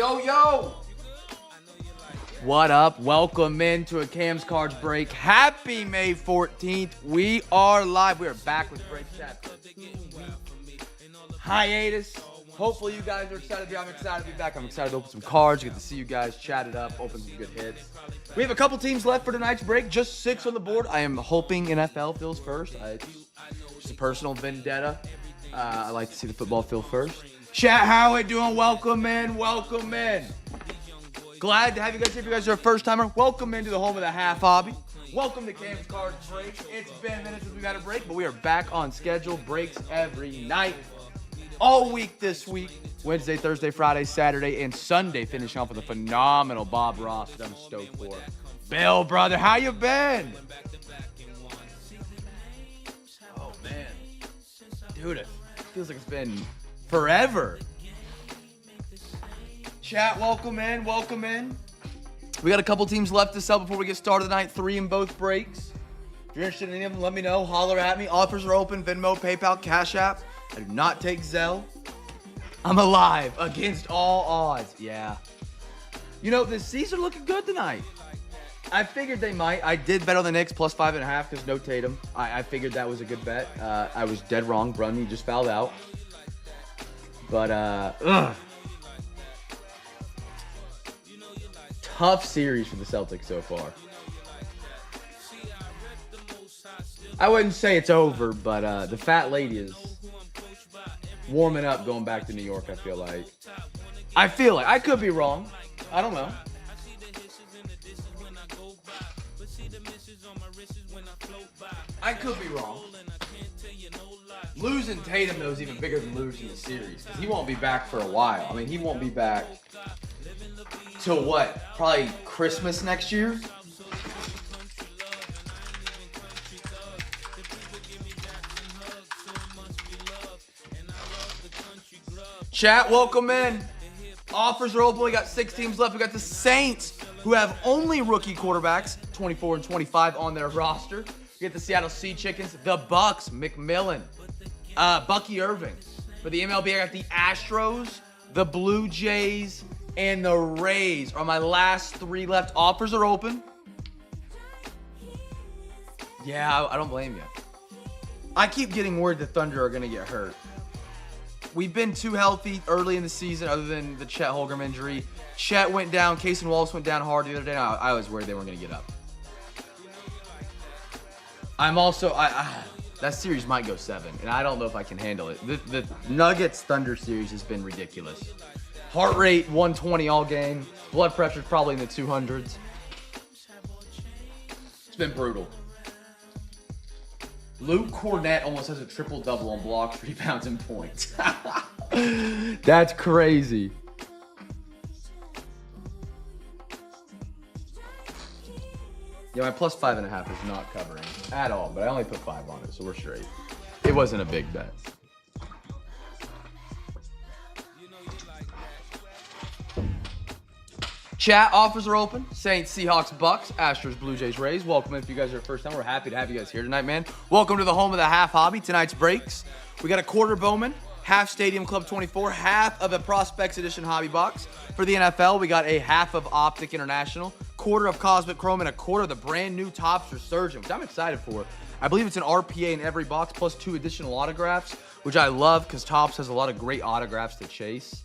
Yo, yo! What up? Welcome into a Cam's Cards Break. Happy May 14th. We are live. We are back with Break Chat. Hiatus. Hopefully you guys are excited to be. I'm excited to be back. I'm excited to open some cards, get to see you guys, chat it up, open some good hits. We have a couple teams left for tonight's break. Just 6 on the board. I am hoping NFL feels first. It's a personal vendetta. I like to see the football feel first. Chat, how it doing? Welcome in. Welcome in. Glad to have you guys here. If you guys are a first timer, welcome into the home of the half hobby. Welcome to Cam's Cards Break. It's been a minute since we've had a break, but we are back on schedule. Breaks every night. All week this week. Wednesday, Thursday, Friday, Saturday, and Sunday. Finishing off with a phenomenal Bob Ross that I'm stoked for. Bill, brother, how you been? Oh, man. Dude, it feels like it's been forever. Chat, welcome in, welcome in. We got a couple teams left to sell before we get started tonight. 3 in both breaks. If you're interested in any of them, let me know. Holler at me. Offers are open. Venmo, PayPal, Cash App. I do not take Zelle. I'm alive against all odds. Yeah. You know, the C's are looking good tonight. I figured they might. I did bet on the Knicks plus 5.5 because no Tatum. I figured that was a good bet. I was dead wrong. Brunny just fouled out. But, tough series for the Celtics so far. I wouldn't say it's over, but the fat lady is warming up going back to New York, I feel like. I could be wrong. I don't know. I could be wrong. Losing Tatum, though, is even bigger than losing the series because he won't be back for a while. I mean, he won't be back till what? Probably Christmas next year? Chat, welcome in. Offers are open. We got 6 teams left. We got the Saints, who have only rookie quarterbacks, 24 and 25 on their roster. We get the Seattle Sea Chickens, the Bucks, McMillan, Bucky Irving. For the MLB, I got the Astros, the Blue Jays, and the Rays are my last 3 left. Offers are open. Yeah, I don't blame you. I keep getting worried the Thunder are going to get hurt. We've been too healthy early in the season other than the Chet Holmgren injury. Chet went down. Casey Wallace went down hard the other day. I was worried they weren't going to get up. I'm also... that series might go 7, and I don't know if I can handle it. The Nuggets-Thunder series has been ridiculous. Heart rate 120 all game. Blood pressure's probably in the 200s. It's been brutal. Luke Cornett almost has a triple-double on blocks, rebounds, and points. That's crazy. Yeah, my plus 5.5 is not covering at all, but I only put 5 on it, so we're straight. It wasn't a big bet. Chat, offers are open. Saints, Seahawks, Bucks, Astros, Blue Jays, Rays. Welcome in if you guys are first time. We're happy to have you guys here tonight, man. Welcome to the home of the half hobby. Tonight's breaks. We got a quarter Bowman, half Stadium Club 24, half of a Prospects Edition hobby box. For the NFL, we got a half of Optic International, quarter of Cosmic Chrome, and a quarter of the brand new Topps Resurgent, which I'm excited for. I believe it's an RPA in every box, plus 2 additional autographs, which I love because Topps has a lot of great autographs to chase.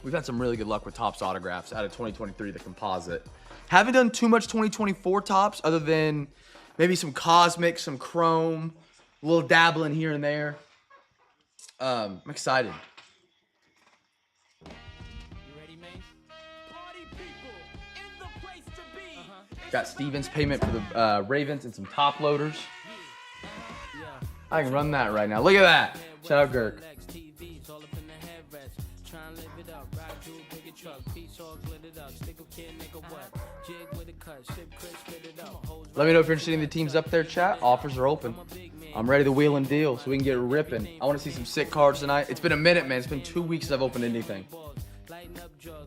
We've had some really good luck with Topps autographs out of 2023, the composite. Haven't done too much 2024 Topps other than maybe some Cosmic, some Chrome, a little dabbling here and there. I'm excited. Got Stevens payment for the Ravens and some top loaders. I can run that right now. Look at that. Shout out Girk. Let me know if you're interested in the teams up there, chat. Offers are open. I'm ready to wheel and deal so we can get ripping. I want to see some sick cards tonight. It's been a minute, man. It's been 2 weeks since I've opened anything.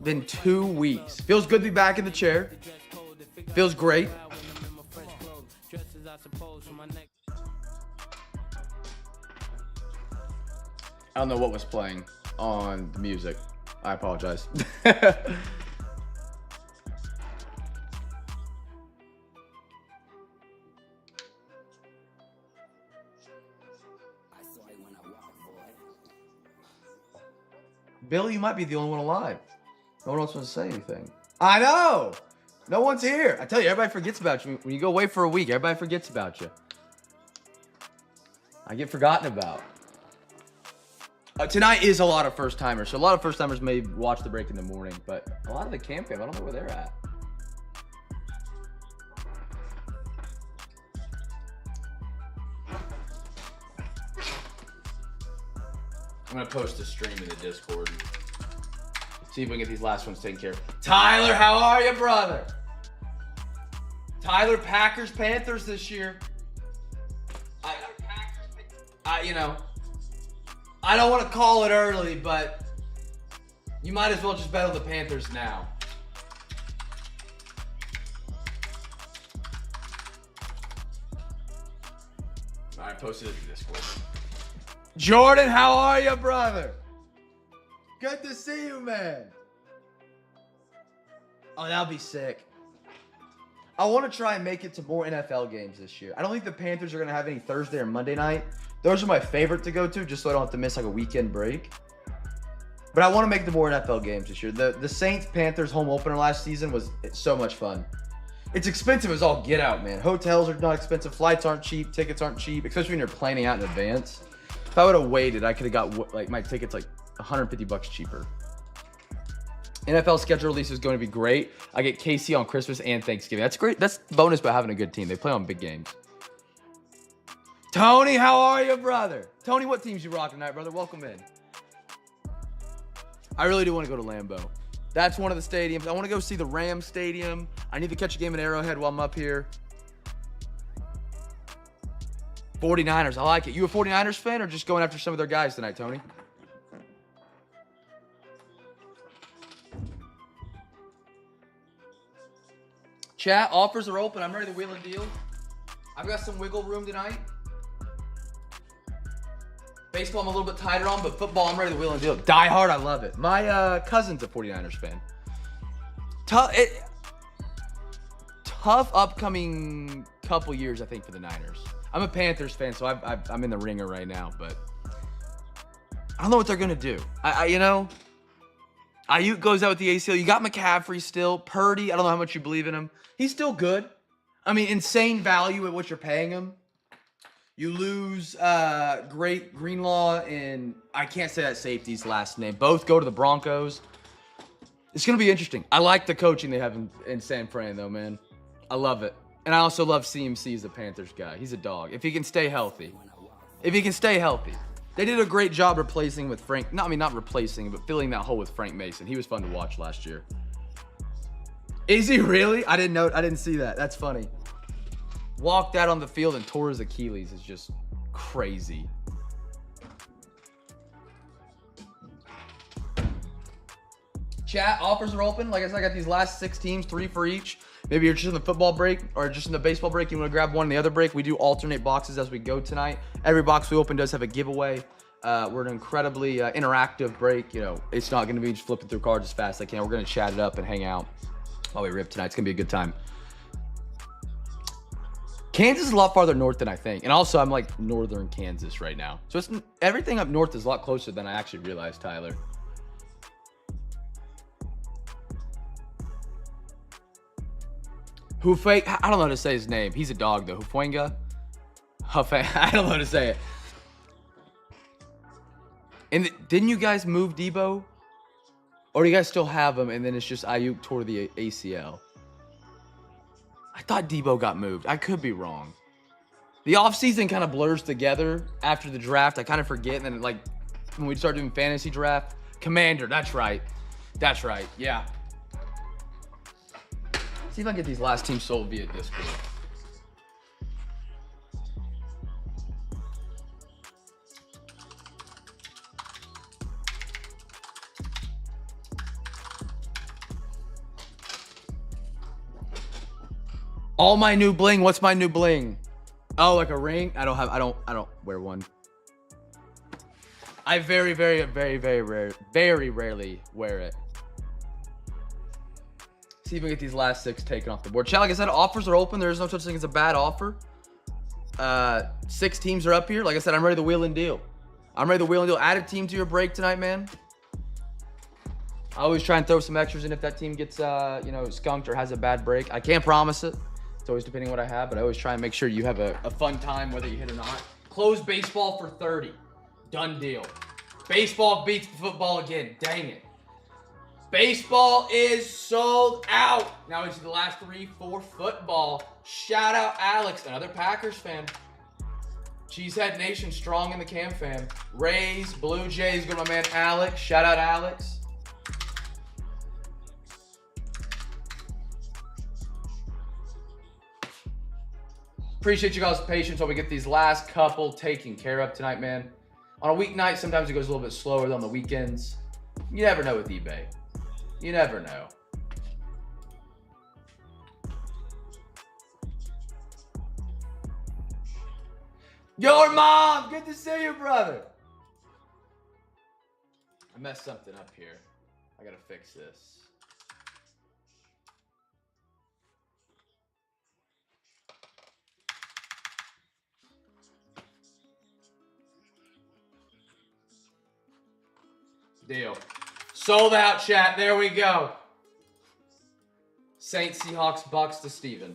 Been 2 weeks. Feels good to be back in the chair. Feels great. I don't know what was playing on the music. I apologize. Bill, you might be the only one alive. No one else wants to say anything. I know. No one's here. I tell you, everybody forgets about you. When you go away for a week, everybody forgets about you. I get forgotten about. Tonight is a lot of first-timers. So a lot of first-timers may watch the break in the morning, but a lot of the CamFam, I don't know where they're at. I'm going to post a stream in the Discord. See if we can get these last ones taken care of. Tyler, how are you, brother? Tyler, Packers, Panthers this year. You know, I don't want to call it early, but you might as well just bet on the Panthers now. All right, posted it in Discord. Jordan, how are you, brother? Good to see you, man. Oh, that'll be sick. I want to try and make it to more NFL games this year. I don't think the Panthers are going to have any Thursday or Monday night. Those are my favorite to go to, just so I don't have to miss like a weekend break. But I want to make the more NFL games this year. The Saints-Panthers home opener last season was so much fun. It's expensive as all get out, man. Hotels are not expensive. Flights aren't cheap. Tickets aren't cheap, especially when you're planning out in advance. If I would have waited, I could have got like my tickets like $150 cheaper. NFL schedule release is going to be great. I get KC on Christmas and Thanksgiving. That's great. That's the bonus by having a good team. They play on big games. Tony, how are you, brother? Tony, what teams you rocking tonight, brother? Welcome in. I really do want to go to Lambeau. That's one of the stadiums. I want to go see the Rams Stadium. I need to catch a game at Arrowhead while I'm up here. 49ers, I like it. You a 49ers fan or just going after some of their guys tonight, Tony? Chat, offers are open. I'm ready to wheel and deal. I've got some wiggle room tonight. Baseball, I'm a little bit tighter on, but football, I'm ready to wheel and deal. Die Hard, I love it. My cousin's a 49ers fan. Tough upcoming couple years, I think, for the Niners. I'm a Panthers fan, so I'm in the ringer right now, but I don't know what they're going to do. You know, Ayuk goes out with the ACL. You got McCaffrey still. Purdy, I don't know how much you believe in him. He's still good. I mean, insane value at what you're paying him. You lose great Greenlaw and I can't say that safety's last name. Both go to the Broncos. It's going to be interesting. I like the coaching they have in San Fran, though, man. I love it. And I also love CMC as a Panthers guy. He's a dog. If he can stay healthy. If he can stay healthy. They did a great job replacing with Frank. Not replacing, but filling that hole with Frank Mason. He was fun to watch last year. Is he really? I didn't see that. That's funny. Walked out on the field and tore his Achilles is just crazy. Chat, offers are open. Like I said, I got these last 6 teams, 3 for each. Maybe you're just in the football break or just in the baseball break. You want to grab one in the other break. We do alternate boxes as we go tonight. Every box we open does have a giveaway. We're an incredibly interactive break. You know, it's not going to be just flipping through cards as fast as I can. We're going to chat it up and hang out while we rip tonight. It's going to be a good time. Kansas is a lot farther north than I think. And also, I'm like northern Kansas right now. So everything up north is a lot closer than I actually realized, Tyler. I don't know how to say his name. He's a dog, though. Hufanga? I don't know how to say it. And didn't you guys move Debo? Or do you guys still have him, and then it's just Ayuk tore the ACL? I thought Debo got moved. I could be wrong. The offseason kind of blurs together after the draft. I kind of forget, and then, like, when we start doing fantasy draft, Commander, that's right. That's right, yeah. See if I can get these last teams sold via Discord. All my new bling. What's my new bling? Oh, like a ring? I don't wear one. I very rarely wear it. See if we can get these last 6 taken off the board. Chat, like I said, offers are open. There is no such thing as a bad offer. 6 teams are up here. Like I said, I'm ready to wheel and deal. Add a team to your break tonight, man. I always try and throw some extras in if that team gets, skunked or has a bad break. I can't promise it. It's always depending on what I have, but I always try and make sure you have a fun time, whether you hit or not. Close baseball for 30. Done deal. Baseball beats football again. Dang it. Baseball is sold out. Now we see the last 3 for football. Shout out Alex, another Packers fan. Cheesehead Nation strong in the CamFam. Rays, Blue Jays, go to my man Alex. Shout out Alex. Appreciate you guys' patience while we get these last couple taken care of tonight, man. On a weeknight, sometimes it goes a little bit slower than on the weekends. You never know with eBay. You never know. Your mom! Good to see you, brother. I messed something up here. I gotta fix this. Deal. Sold out, chat. There we go. Saints, Seahawks, Bucks to Steven.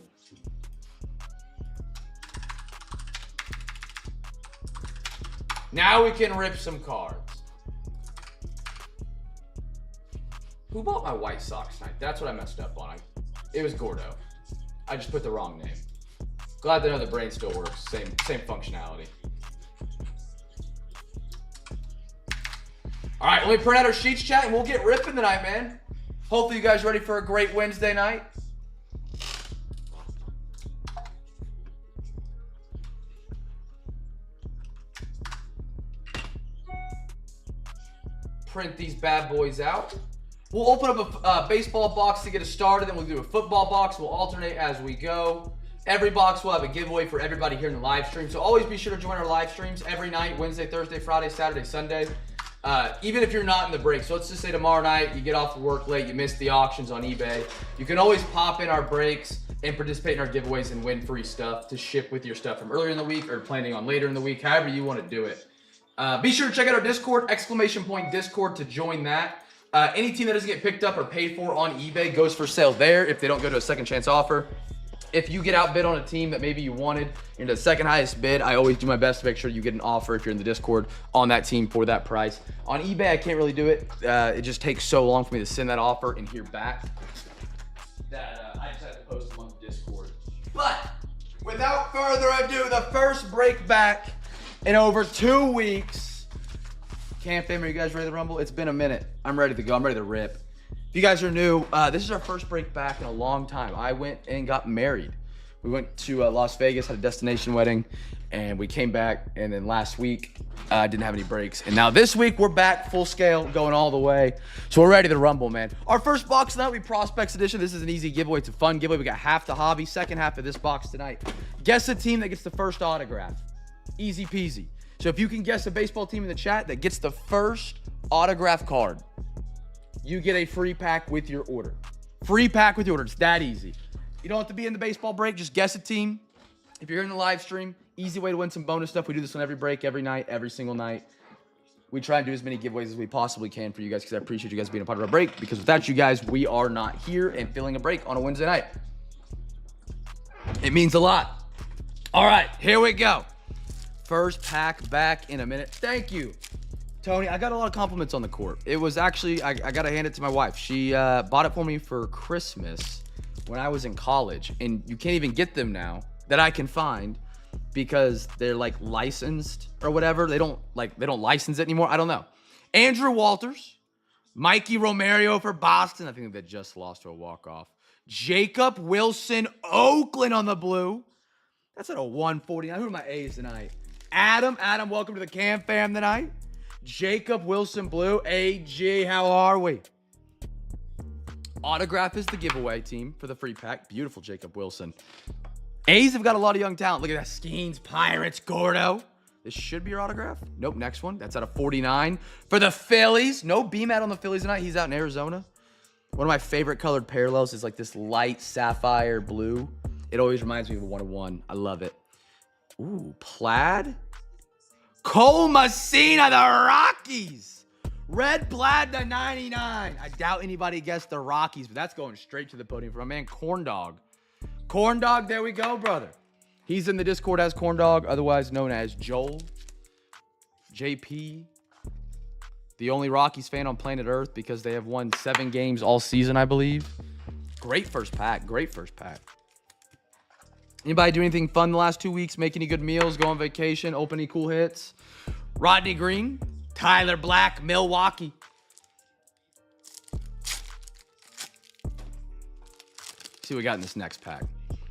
Now we can rip some cards. Who bought my White Sox tonight? That's what I messed up on. It was Gordo. I just put the wrong name. Glad to know the brain still works. Same functionality. All right, let me print out our sheets, chat, and we'll get ripping tonight, man. Hopefully you guys are ready for a great Wednesday night. Print these bad boys out. We'll open up a baseball box to get us started, then we'll do a football box. We'll alternate as we go. Every box will have a giveaway for everybody here in the live stream, so always be sure to join our live streams every night, Wednesday, Thursday, Friday, Saturday, Sunday. Even if you're not in the break. So let's just say tomorrow night you get off work late, you missed the auctions on eBay. You can always pop in our breaks and participate in our giveaways and win free stuff to ship with your stuff from earlier in the week or planning on later in the week, however you want to do it. Be sure to check out our Discord, !Discord to join that. Any team that doesn't get picked up or paid for on eBay goes for sale there if they don't go to a second chance offer. If you get outbid on a team that maybe you wanted into the second highest bid, I always do my best to make sure you get an offer if you're in the Discord on that team for that price. On eBay, I can't really do it. It just takes so long for me to send that offer and hear back that I just have to post them on the Discord. But without further ado, the first break back in over 2 weeks. CamFam, are you guys ready to rumble? It's been a minute. I'm ready to go. I'm ready to rip. If you guys are new, this is our first break back in a long time. I went and got married. We went to Las Vegas, had a destination wedding, and we came back. And then last week, didn't have any breaks. And now this week, we're back full scale, going all the way. So we're ready to rumble, man. Our first box tonight, we Prospects Edition. This is an easy giveaway. It's a fun giveaway. We got half the hobby, second half of this box tonight. Guess the team that gets the first autograph. Easy peasy. So if you can guess a baseball team in the chat that gets the first autograph card, you get a free pack with your order. Free pack with your order. It's that easy. You don't have to be in the baseball break. Just guess a team. If you're in the live stream, easy way to win some bonus stuff. We do this on every break, every night, every single night. We try and do as many giveaways as we possibly can for you guys because I appreciate you guys being a part of our break, because without you guys, we are not here and filling a break on a Wednesday night. It means a lot. All right, here we go. First pack back in a minute. Thank you, Tony. I got a lot of compliments on the court. It was actually, I got to hand it to my wife. She bought it for me for Christmas when I was in college. And you can't even get them now that I can find because they're like licensed or whatever. They don't license it anymore. I don't know. Andrew Walters, Mikey Romario for Boston. I think they just lost to a walk-off. Jacob Wilson, Oakland on the blue. That's at a 149. Who are my A's tonight? Adam, welcome to the CamFam tonight. Jacob Wilson blue. AG, how are we? Autograph is the giveaway team for the free pack. Beautiful Jacob Wilson. A's have got a lot of young talent. Look at that. Skeens, Pirates, Gordo. This should be your autograph. Nope, next one. That's out of 49. For the Phillies. No BMAT on the Phillies tonight. He's out in Arizona. One of my favorite colored parallels is like this light sapphire blue. It always reminds me of a 101. I love it. Ooh, plaid. Cole Messina, the Rockies. Red plaid to 99. I doubt anybody guessed the Rockies, but that's going straight to the podium for my man Corn Dog. Corn Dog, there we go, brother. He's in the Discord as Corn Dog, otherwise known as Joel. JP. The only Rockies fan on planet Earth because they have won 7 games all season, I believe. Great first pack. Great first pack. Anybody do anything fun the last 2 weeks? Make any good meals? Go on vacation? Open any cool hits? Rodney Green. Tyler Black. Milwaukee. See what we got in this next pack.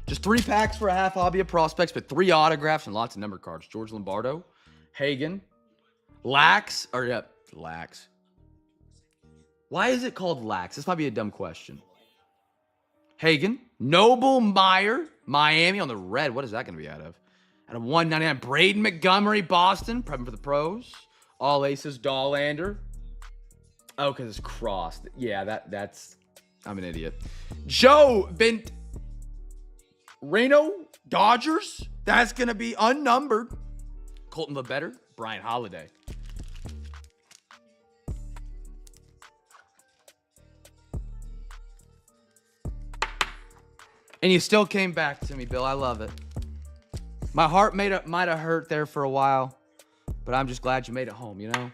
Just 3 packs for a half hobby of prospects, but 3 autographs and lots of number cards. George Lombardo. Hagen. Lax. Lax. Why is it called Lax? This might be a dumb question. Hagen. Noble Meyer. Miami on the red. What is that going to be out of? Out of 199. Braden Montgomery. Boston. Prepping for the pros. All aces. Dollander. Oh, because it's crossed. Yeah, that's... I'm an idiot. Joe Vint... Reno. Dodgers. That's going to be unnumbered. Colton LeBetter. Brian Holiday. And you still came back to me, Bill. I love it. My heart might have hurt there for a while, but I'm just glad you made it home, you know?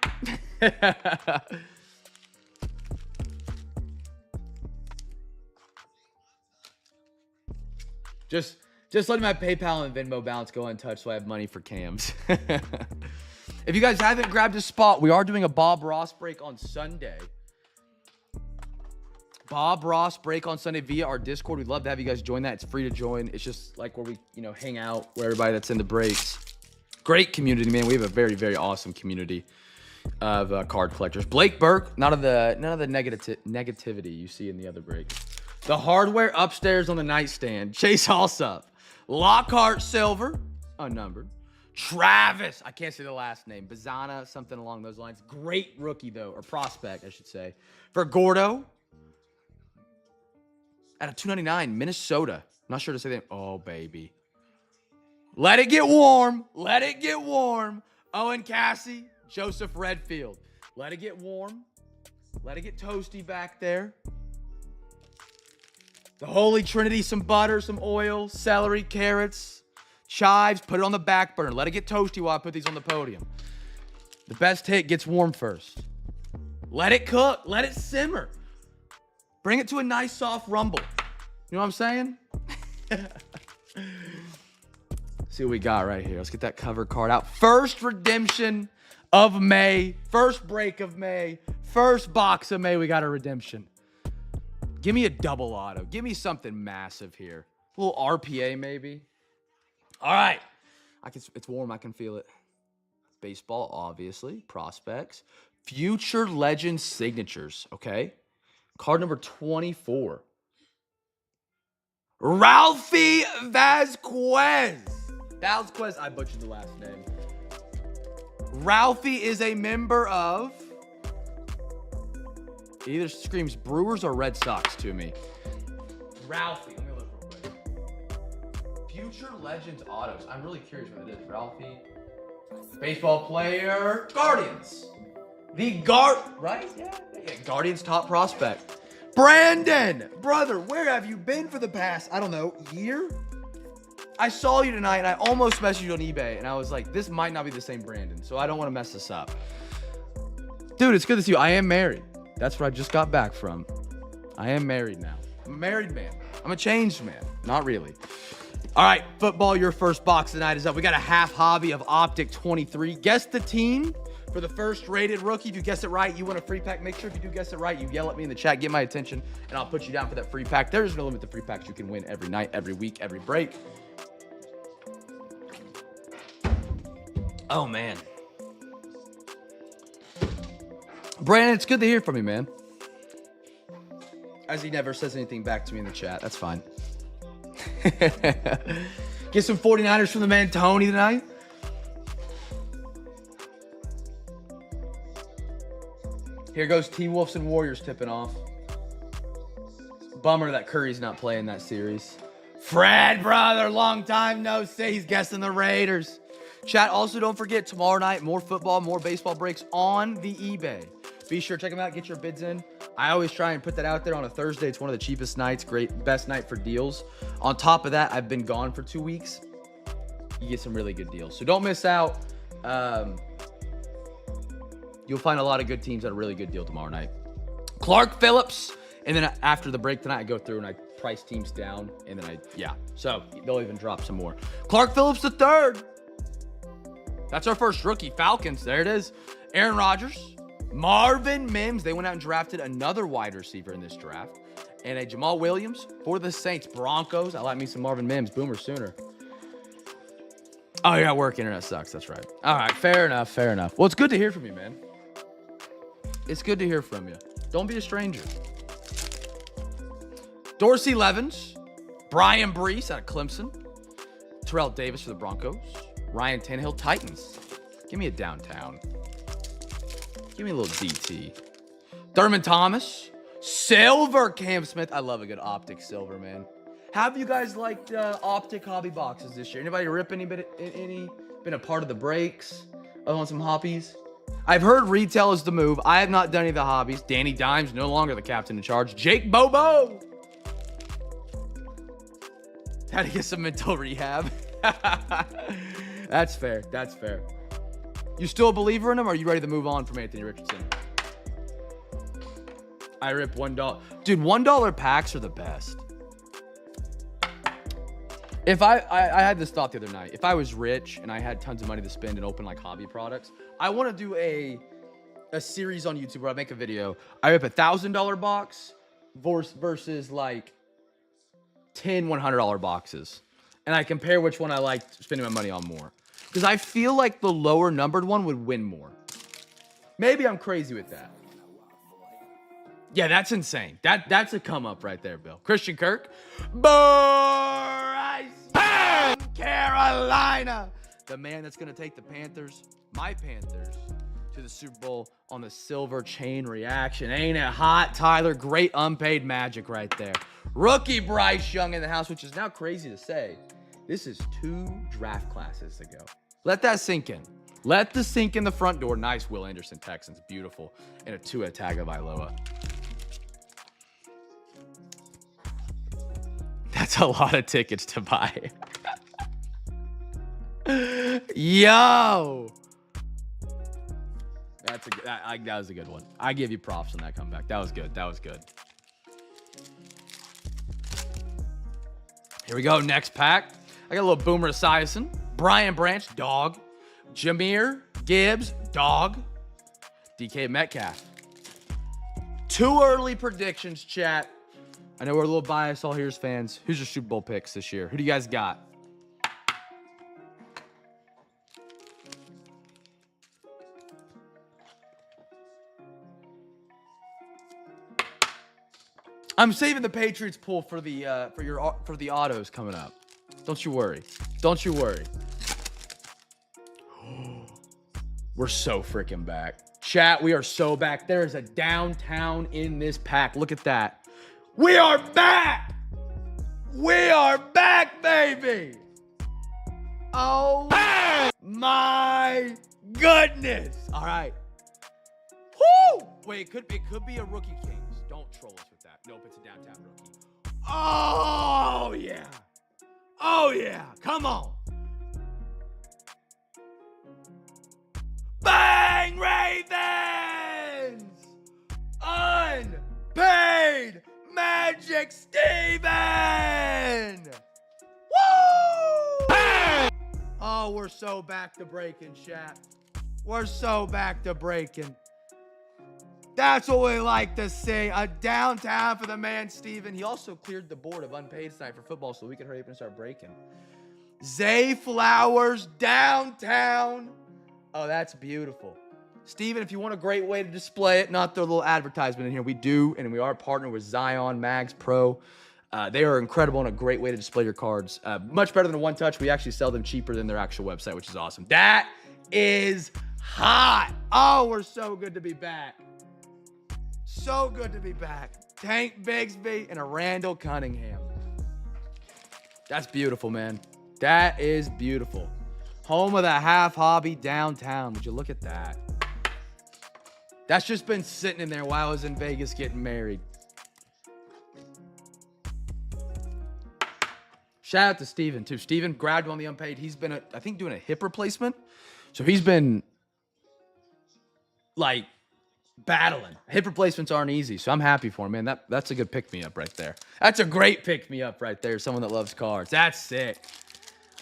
Just letting my PayPal and Venmo balance go untouched so I have money for cams. If you guys haven't grabbed a spot, we are doing a Bob Ross break on Sunday. Bob Ross break on Sunday via our Discord. We'd love to have you guys join that. It's free to join. It's just like where we, hang out, where everybody that's in the breaks. Great community, man. We have a very, very awesome community of card collectors. Blake Burke, none of the negativity you see in the other breaks. The hardware upstairs on the nightstand. Chase Allsup. Lockhart Silver, unnumbered. Travis, I can't say the last name. Bazana, something along those lines. Great rookie, though, or prospect, I should say. For Gordo. Out of 299, Minnesota. Not sure to say that. Oh, baby. Let it get warm. Let it get warm. Owen Cassie, Joseph Redfield. Let it get warm. Let it get toasty back there. The Holy Trinity, some butter, some oil, celery, carrots, chives. Put it on the back burner. Let it get toasty while I put these on the podium. The best hit gets warm first. Let it cook. Let it simmer. Bring it to a nice soft rumble. You know what I'm saying? See what we got right here. Let's get that cover card out. First redemption of May. First break of May. First box of May. We got a redemption. Give me a double auto. Give me something massive here. A little RPA maybe. All right. It's warm. I can feel it. Baseball, obviously. Prospects. Future Legend signatures. Okay. Card number 24. Ralphie Vasquez. Vasquez, I butchered the last name. Ralphie is a member of... It either screams Brewers or Red Sox to me. Ralphie. Let me look real quick. Future Legends autos. I'm really curious what it is. Ralphie. Baseball player. Guardians. Right? Yeah. Guardians top prospect. Brandon, brother, where have you been for the past, I don't know, year? I saw you tonight and I almost messaged you on eBay and I was like, this might not be the same Brandon, so I don't want to mess this up. Dude, it's good to see you. I am married. That's where I just got back from. I am married now. I'm a married man. I'm a changed man. Not really. All right, football, your first box tonight is up. We got a half hobby of Optic 23. Guess the team for the first rated rookie. If you guess it right, you win a free pack. Make sure if you do guess it right, you yell at me in the chat, get my attention, and I'll put you down for that free pack. There's no limit to free packs you can win every night, every week, every break. Oh, man. Brandon, it's good to hear from you, man. As he never says anything back to me in the chat. That's fine. Get some 49ers from the man Tony tonight. Here goes T-Wolves and Warriors tipping off. Bummer that Curry's not playing that series. Fred, brother, long time no see. He's guessing the Raiders. Chat, also don't forget, tomorrow night, more football, more baseball breaks on the eBay. Be sure to check them out, get your bids in. I always try and put that out there on a Thursday. It's one of the cheapest nights, best night for deals. On top of that, I've been gone for 2 weeks. You get some really good deals. So don't miss out. You'll find a lot of good teams at a really good deal tomorrow night. Clark Phillips. And then after the break tonight, I go through and I price teams down. And then so they'll even drop some more. Clark Phillips the third. That's our first rookie. Falcons. There it is. Aaron Rodgers. Marvin Mims. They went out and drafted another wide receiver in this draft. And a Jamal Williams for the Saints. Broncos. I like me some Marvin Mims. Boomer Sooner. Oh, yeah, work internet sucks. That's right. All right, fair enough, fair enough. Well, it's good to hear from you, man. It's good to hear from you. Don't be a stranger. Dorsey Levens, Brian Brees out of Clemson, Terrell Davis for the Broncos, Ryan Tannehill, Titans. Give me a downtown. Give me a little DT. Thurman Thomas, silver Cam Smith. I love a good optic silver, man. Have you guys liked optic hobby boxes this year? Anybody rip any? Been a part of the breaks? On some hobbies? I've heard retail is the move. I have not done any of the hobbies. Danny Dimes, no longer the captain in charge. Jake Bobo. Had to get some mental rehab. That's fair. That's fair. You still a believer in him, or are you ready to move on from Anthony Richardson? I rip $1. Dude, $1 packs are the best. If I had this thought the other night. If I was rich and I had tons of money to spend and open like hobby products, I want to do a series on YouTube where I make a video. I rip $1,000 box versus like 10 $100 boxes. And I compare which one I like spending my money on more. Because I feel like the lower numbered one would win more. Maybe I'm crazy with that. Yeah, that's insane. That's a come up right there, Bill. Christian Kirk. Bryce Carolina. The man that's going to take the Panthers, my Panthers, to the Super Bowl on the silver chain reaction. Ain't it hot, Tyler? Great unpaid magic right there. Rookie Bryce Young in the house, which is now crazy to say. This is 2 draft classes ago. Let that sink in. Let the sink in the front door. Nice Will Anderson, Texans. Beautiful. And a Tua Tagovailoa. That's a lot of tickets to buy. Yo. That was a good one. I give you props on that comeback. That was good. That was good. Here we go. Next pack. I got a little Boomer Esiason. Brian Branch, dog. Jameer Gibbs, dog. DK Metcalf. 2 early predictions, chat. I know we're a little biased, all here's fans. Who's your Super Bowl picks this year? Who do you guys got? I'm saving the Patriots pool for the autos coming up. Don't you worry. Don't you worry. We're so freaking back. Chat, we are so back. There is a downtown in this pack. Look at that. We are back. We are back, baby. Oh my goodness. All right. Woo! Wait, it could be a rookie Kings. Don't troll us with that. Nope, it's a downtown rookie. Oh yeah. Oh yeah. Come on. Bang, Ravens! Unpaid Magic Steven! Woo! Bang! Oh, we're so back to breaking, chat. We're so back to breaking. That's what we like to see. A downtown for the man, Steven. He also cleared the board of unpaid tonight for football so we can hurry up and start breaking. Zay Flowers, downtown. Oh, that's beautiful. Steven, if you want a great way to display it, not throw a little advertisement in here, we do, and we are partnered with Zion Mags Pro. They are incredible and a great way to display your cards. Much better than One Touch. We actually sell them cheaper than their actual website, which is awesome. That is hot. Oh, we're so good to be back. So good to be back. Tank Bigsby and a Randall Cunningham. That's beautiful, man. That is beautiful. Home of the half hobby downtown. Would you look at that? That's just been sitting in there while I was in Vegas getting married. Shout out to Steven, too. Steven grabbed on the unpaid. He's been, I think, doing a hip replacement. So he's been, like, battling. Hip replacements aren't easy, so I'm happy for him, man. That's a good pick-me-up right there. That's a great pick-me-up right there. Someone that loves cars. That's sick.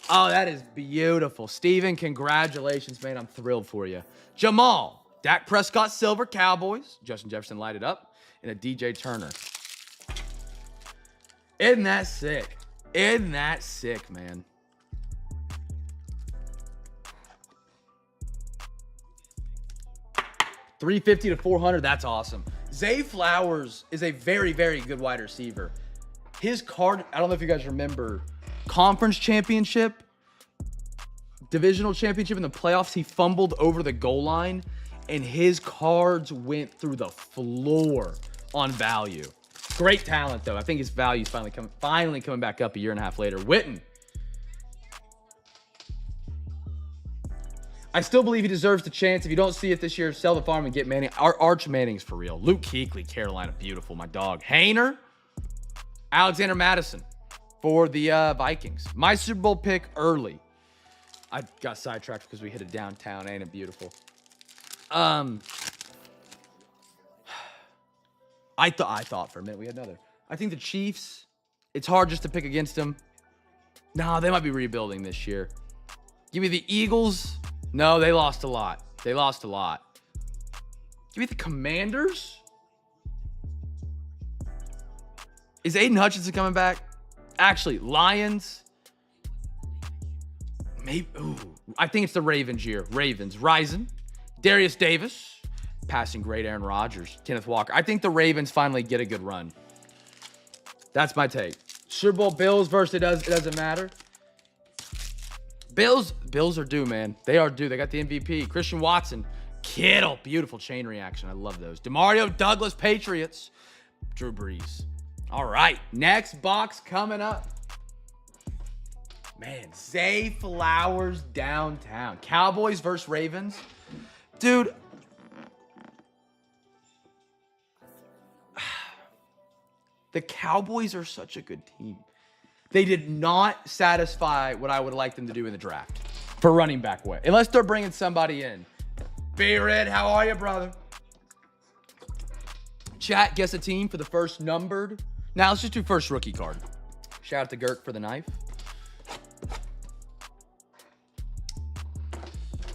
Oh, that is beautiful. Steven, congratulations, man. I'm thrilled for you. Jamal, Dak Prescott Silver, Cowboys. Justin Jefferson lighted up. And a DJ Turner. Isn't that sick? Isn't that sick, man? $350 to $400. That's awesome. Zay Flowers is a very, very good wide receiver. His card, I don't know if you guys remember, conference championship, divisional championship in the playoffs, he fumbled over the goal line, and his cards went through the floor on value. Great talent, though. I think his value is finally coming back up a year and a half later. Witten. I still believe he deserves the chance. If you don't see it this year, sell the farm and get Manning. Arch Manning's for real. Luke Kuechly, Carolina, beautiful, my dog. Hayner, Alexander Madison for the Vikings. My Super Bowl pick early. I got sidetracked because we hit it downtown. Ain't it beautiful? I thought for a minute we had another. I think the Chiefs, it's hard just to pick against them. No, they might be rebuilding this year. Give me the Eagles. No, they lost a lot. They lost a lot. Give me the Commanders. Is Aiden Hutchinson coming back? Actually, Lions. Maybe. Ooh, I think it's the Ravens year. Ravens. Rising. Darius Davis. Passing great Aaron Rodgers. Kenneth Walker. I think the Ravens finally get a good run. That's my take. Super Bowl Bills versus it doesn't matter. Bills are due, man. They are due. They got the MVP. Christian Watson. Kittle. Beautiful chain reaction. I love those. DeMario Douglas, Patriots. Drew Brees. All right. Next box coming up. Man, Zay Flowers downtown. Cowboys versus Ravens. Dude. The Cowboys are such a good team. They did not satisfy what I would like them to do in the draft for running back way. Unless they're bringing somebody in. B-Red, how are you, brother? Chat, guess a team for the first numbered. Now, let's just do first rookie card. Shout out to Girk for the knife.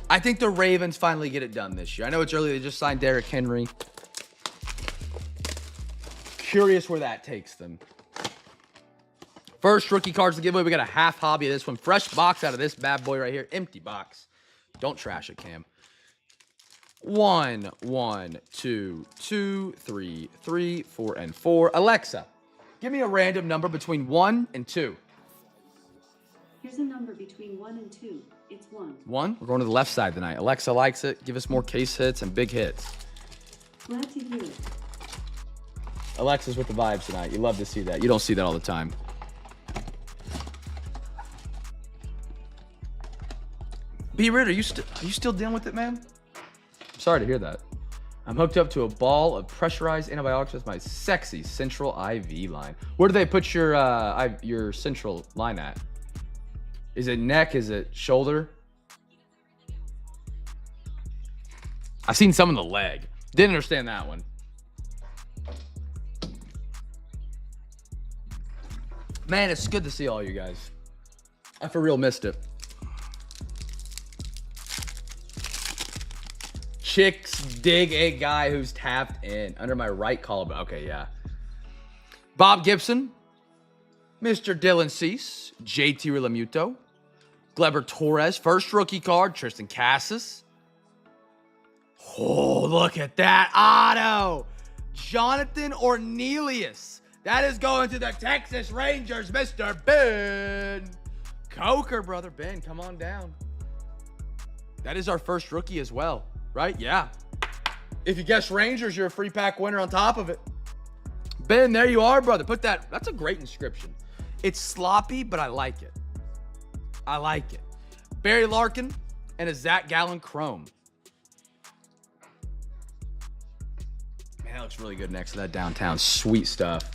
I think the Ravens finally get it done this year. I know it's early. They just signed Derrick Henry. Curious where that takes them. First rookie cards to give away. We got a half hobby of this one. Fresh box out of this bad boy right here. Empty box. Don't trash it, Cam. 1, 2, 3, 4, and 4. Alexa, give me a random number between 1 and 2. Here's a number between 1 and 2. It's 1. 1? We're going to the left side tonight. Alexa likes it. Give us more case hits and big hits. Glad to hear it. Alexa's with the vibes tonight. You love to see that. You don't see that all the time. B-Rid, are you still dealing with it, man? I'm sorry to hear that. I'm hooked up to a ball of pressurized antibiotics with my sexy central IV line. Where do they put your central line at? Is it neck? Is it shoulder? I've seen some in the leg. Didn't understand that one. Man, it's good to see all you guys. I for real missed it. Chicks dig a guy who's tapped in under my right collarbone. Okay, yeah. Bob Gibson, Mr. Dylan Cease, JT Realmuto, Gleber Torres, first rookie card, Tristan Cassis. Oh, look at that auto. Jonathan Ornelius. That is going to the Texas Rangers, Mr. Ben Coker, brother. Ben, come on down. That is our first rookie as well, right? Yeah. If you guess Rangers, you're a free pack winner on top of it. Ben, there you are, brother. Put that. That's a great inscription. It's sloppy, but I like it. I like it. Barry Larkin and a Zach Gallen Chrome. Man, that looks really good next to that downtown. Sweet stuff.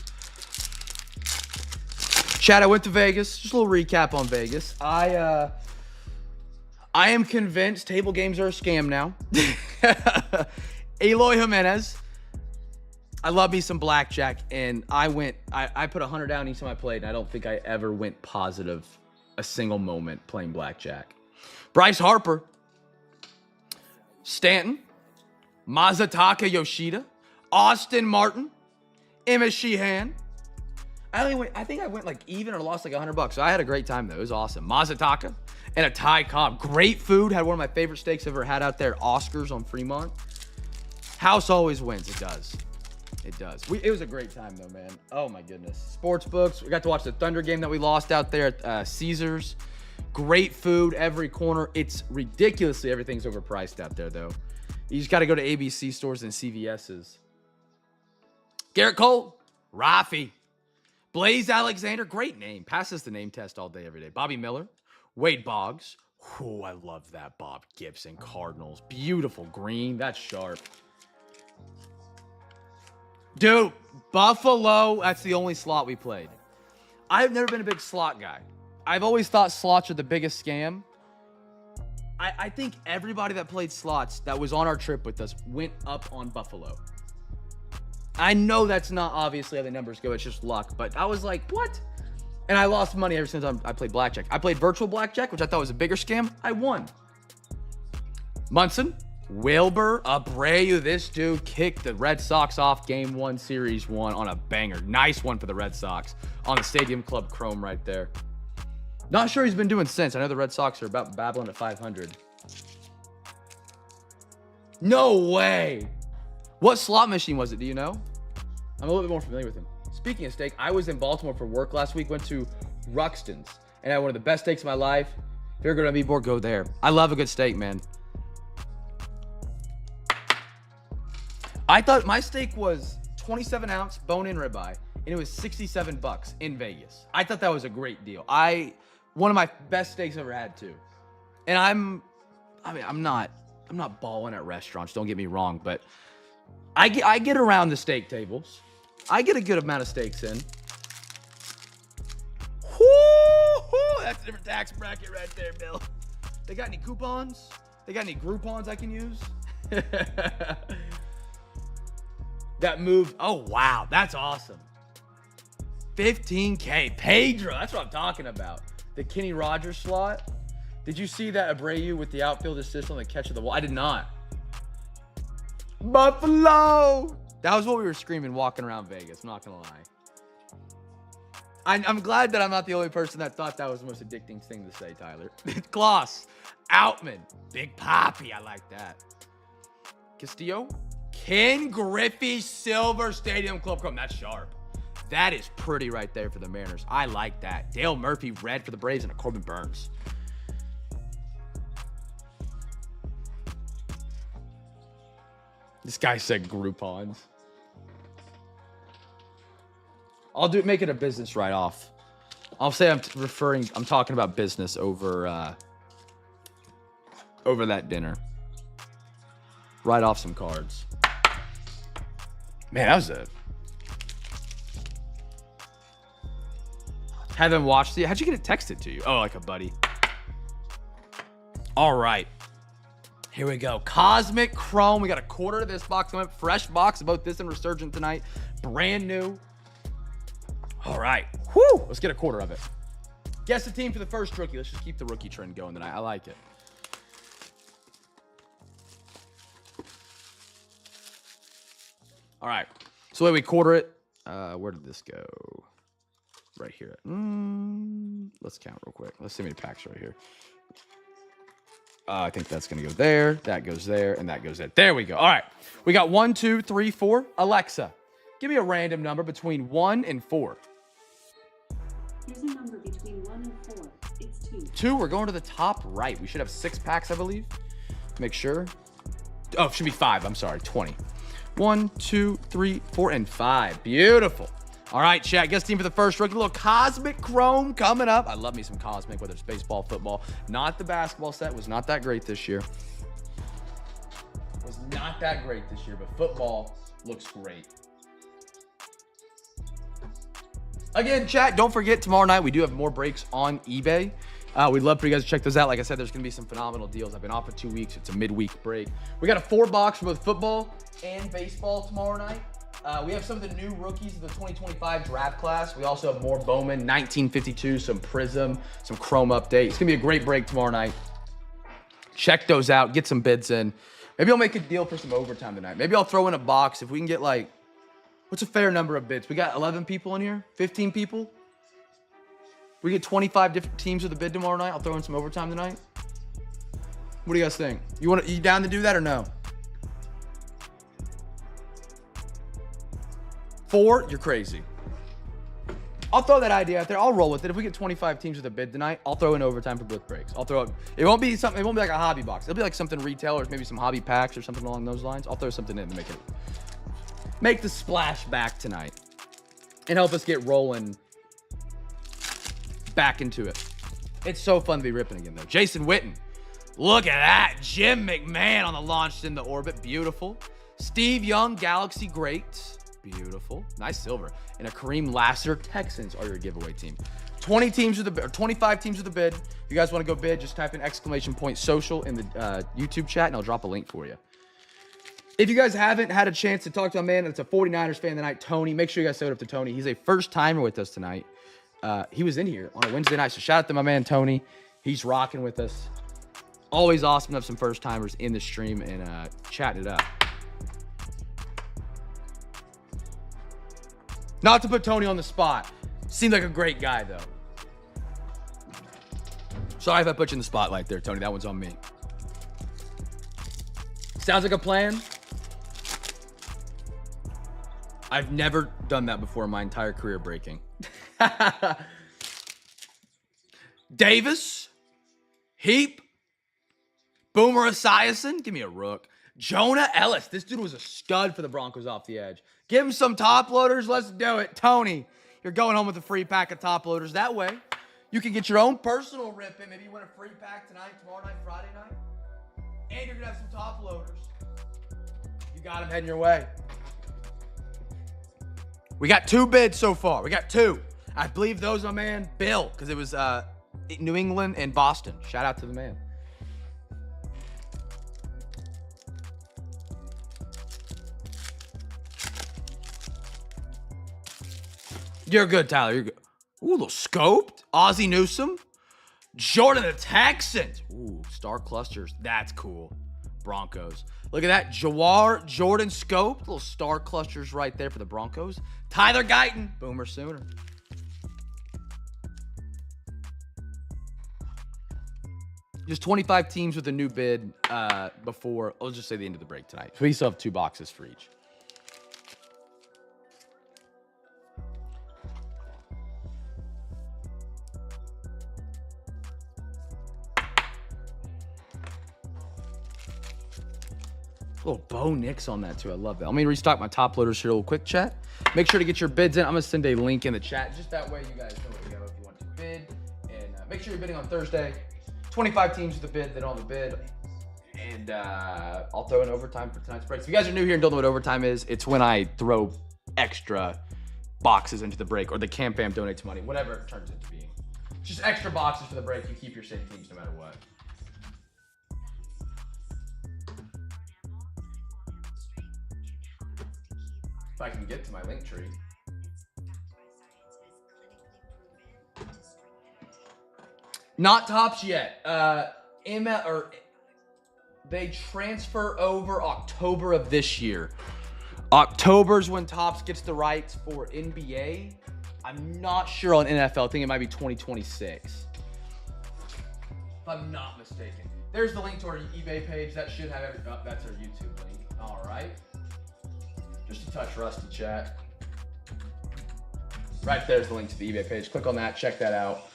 Chad, I went to Vegas. Just a little recap on Vegas. I am convinced table games are a scam now. Eloy Jimenez. I love me some blackjack, and I put 100 down each time I played, and I don't think I ever went positive a single moment playing blackjack. Bryce Harper. Stanton. Mazataka Yoshida. Austin Martin. Emma Sheehan. I think I went like even or lost like $100. So I had a great time though. It was awesome. Mazataka and a Thai Cobb. Great food. Had one of my favorite steaks I've ever had out there. Oscars on Fremont. House always wins. It does. It does. It was a great time though, man. Oh my goodness. Sports books. We got to watch the Thunder game that we lost out there at Caesars. Great food every corner. It's ridiculously everything's overpriced out there though. You just got to go to ABC stores and CVS's. Garrett Cole. Rafi. Blaze Alexander, great name. Passes the name test all day, every day. Bobby Miller, Wade Boggs. Oh, I love that Bob Gibson Cardinals. Beautiful green. That's sharp. Dude, Buffalo, that's the only slot we played. I've never been a big slot guy. I've always thought slots are the biggest scam. I think everybody that played slots that was on our trip with us went up on Buffalo. I know that's not obviously how the numbers go. It's just luck. But I was like, what? And I lost money ever since I played blackjack. I played virtual blackjack, which I thought was a bigger scam. I won. Munson, Wilbur, Abreu. This dude kicked the Red Sox off Game 1, Series 1 on a banger. Nice one for the Red Sox on the Stadium Club Chrome right there. Not sure he's been doing since. I know the Red Sox are about babbling at 500. No way. What slot machine was it? Do you know? I'm a little bit more familiar with him. Speaking of steak, I was in Baltimore for work last week. Went to Ruxton's and had one of the best steaks of my life. If you're going to be bored, go there. I love a good steak, man. I thought my steak was 27-ounce bone-in ribeye, and it was $67 in Vegas. I thought that was a great deal. One of my best steaks I've ever had too. And I'm not balling at restaurants. Don't get me wrong, but I get around the steak tables. I get a good amount of steaks in. Woo-hoo, that's a different tax bracket right there, Bill. They got any coupons? They got any Groupons I can use? That move. Oh, wow. That's awesome. $15K. Pedro. That's what I'm talking about. The Kenny Rogers slot. Did you see that Abreu with the outfield assist on the catch of the ball? I did not. Buffalo. That was what we were screaming walking around Vegas. I'm not going to lie. I'm glad that I'm not the only person that thought that was the most addicting thing to say, Tyler. Kloss. Outman. Big Poppy. I like that. Castillo. Ken Griffey Silver Stadium Club Chrome. That's sharp. That is pretty right there for the Mariners. I like that. Dale Murphy red for the Braves and a Corbin Burns. This guy said Groupons. I'll make it a business write-off. I'll say I'm talking about business over that dinner. Write off some cards. Man, that was haven't watched it. How'd you get it texted to you? Oh, like a buddy. All right. Here we go. Cosmic Chrome. We got a quarter of this box coming up. Fresh box of both this and Resurgent tonight. Brand new. All right. Whoo! Let's get a quarter of it. Guess the team for the first rookie. Let's just keep the rookie trend going tonight. I like it. All right. So the way we quarter it. Where did this go? Right here. Let's count real quick. Let's see how many packs right here. I think that's going to go there. That goes there. And that goes there. There we go. All right. We got 1, 2, 3, 4. Alexa, give me a random number between 1 and 4. Here's a number between 1 and 4. It's 2. 2. We're going to the top right. We should have 6 packs, I believe. Make sure. Oh, it should be 5. I'm sorry. 20. 1, 2, 3, 4, and 5. Beautiful. All right, chat. Guess team for the first rookie. A little Cosmic Chrome coming up. I love me some Cosmic, whether it's baseball, football. Not the basketball set. Was not that great this year. Was not that great this year, but football looks great. Again, chat, don't forget, tomorrow night we do have more breaks on eBay. We'd love for you guys to check those out. Like I said, there's going to be some phenomenal deals. I've been off for 2 weeks. It's a midweek break. We got a 4-box for both football and baseball tomorrow night. We have some of the new rookies of the 2025 draft class. We also have more Bowman, 1952, some Prism, some Chrome update. It's going to be a great break tomorrow night. Check those out. Get some bids in. Maybe I'll make a deal for some overtime tonight. Maybe I'll throw in a box if we can get like, what's a fair number of bids? We got 11 people in here? 15 people? We get 25 different teams with a bid tomorrow night. I'll throw in some overtime tonight. What do you guys think? You down to do that or no? 4? You're crazy. I'll throw that idea out there. I'll roll with it. If we get 25 teams with a bid tonight, I'll throw in overtime for both breaks. I'll throw it won't be something, it won't be like a hobby box. It'll be like something retail or maybe some hobby packs or something along those lines. I'll throw something in to make the splash back tonight and help us get rolling back into it. It's so fun to be ripping again though. Jason Witten. Look at that. Jim McMahon on the launched into orbit. Beautiful. Steve Young, Galaxy Greats. Beautiful. Nice silver. And a Kareem Lassiter. Texans are your giveaway team. 20 teams with the or 25 teams with the bid. If you guys want to go bid, just type in !social in the YouTube chat and I'll drop a link for you. If you guys haven't had a chance to talk to a man that's a 49ers fan tonight, Tony, make sure you guys say it up to Tony. He's a first timer with us tonight. He was in here on a Wednesday night. So shout out to my man, Tony. He's rocking with us. Always awesome to have some first timers in the stream and chatting it up. Not to put Tony on the spot. Seemed like a great guy, though. Sorry if I put you in the spotlight there, Tony. That one's on me. Sounds like a plan. I've never done that before in my entire career breaking. Davis. Heap. Boomer Esiason. Give me a rook. Jonah Ellis. This dude was a stud for the Broncos off the edge. Give him some top loaders. Let's do it. Tony, you're going home with a free pack of top loaders. That way, you can get your own personal rip in. Maybe you win a free pack tonight, tomorrow night, Friday night. And you're going to have some top loaders. You got them heading your way. We got 2 bids so far. We got 2. I believe those, my man, Bill, because it was New England and Boston. Shout out to the man. You're good, Tyler. You're good. Ooh, a little scoped. Ozzie Newsome. Jordan the Texans. Ooh, star clusters. That's cool. Broncos. Look at that. Jawar Jordan scoped. Little star clusters right there for the Broncos. Tyler Guyton. Boomer Sooner. Just 25 teams with a new bid before, I'll just say the end of the break tonight. So we still have 2 boxes for each. Little Bo Nix on that too. I love that. Let me restock my top loaders here real quick, chat. Make sure to get your bids in. I'm going to send a link in the chat. Just that way you guys know what you got if you want to bid. And make sure you're bidding on Thursday. 25 teams with the bid that don't have a bid. And I'll throw in overtime for tonight's break. So if you guys are new here and don't know what overtime is, it's when I throw extra boxes into the break or the CamFam donates money, whatever it turns into being. Just extra boxes for the break. You keep your same teams no matter what. If I can get to my link tree. Not tops yet. They transfer over October of this year. October's when Topps gets the rights for NBA. I'm not sure on NFL. I think it might be 2026. If I'm not mistaken. There's the link to our eBay page. That should have everything. Oh, that's our YouTube link. All right. Just a touch rusty, chat. Right there's the link to the eBay page. Click on that. Check that out.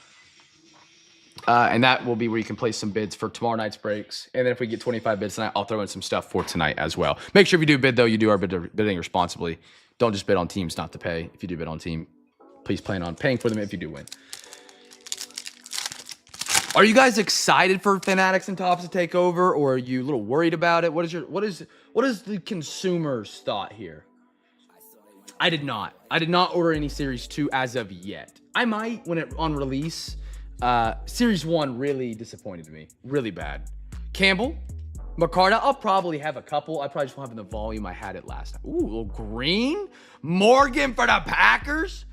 And that will be where you can place some bids for tomorrow night's breaks. And then if we get 25 bids tonight, I'll throw in some stuff for tonight as well. Make sure if you do bid, though, you do our bidding responsibly. Don't just bid on teams not to pay. If you do bid on team, please plan on paying for them if you do win. Are you guys excited for Fanatics and Tops to take over, or are you a little worried about it? What is the consumer's thought here? I did not order any Series 2 as of yet. I might when it on release. Series 1 really disappointed me. Really bad. Campbell, McCarta, I'll probably have a couple. I probably just won't have in the volume I had it last time. Ooh, a little green. Morgan for the Packers.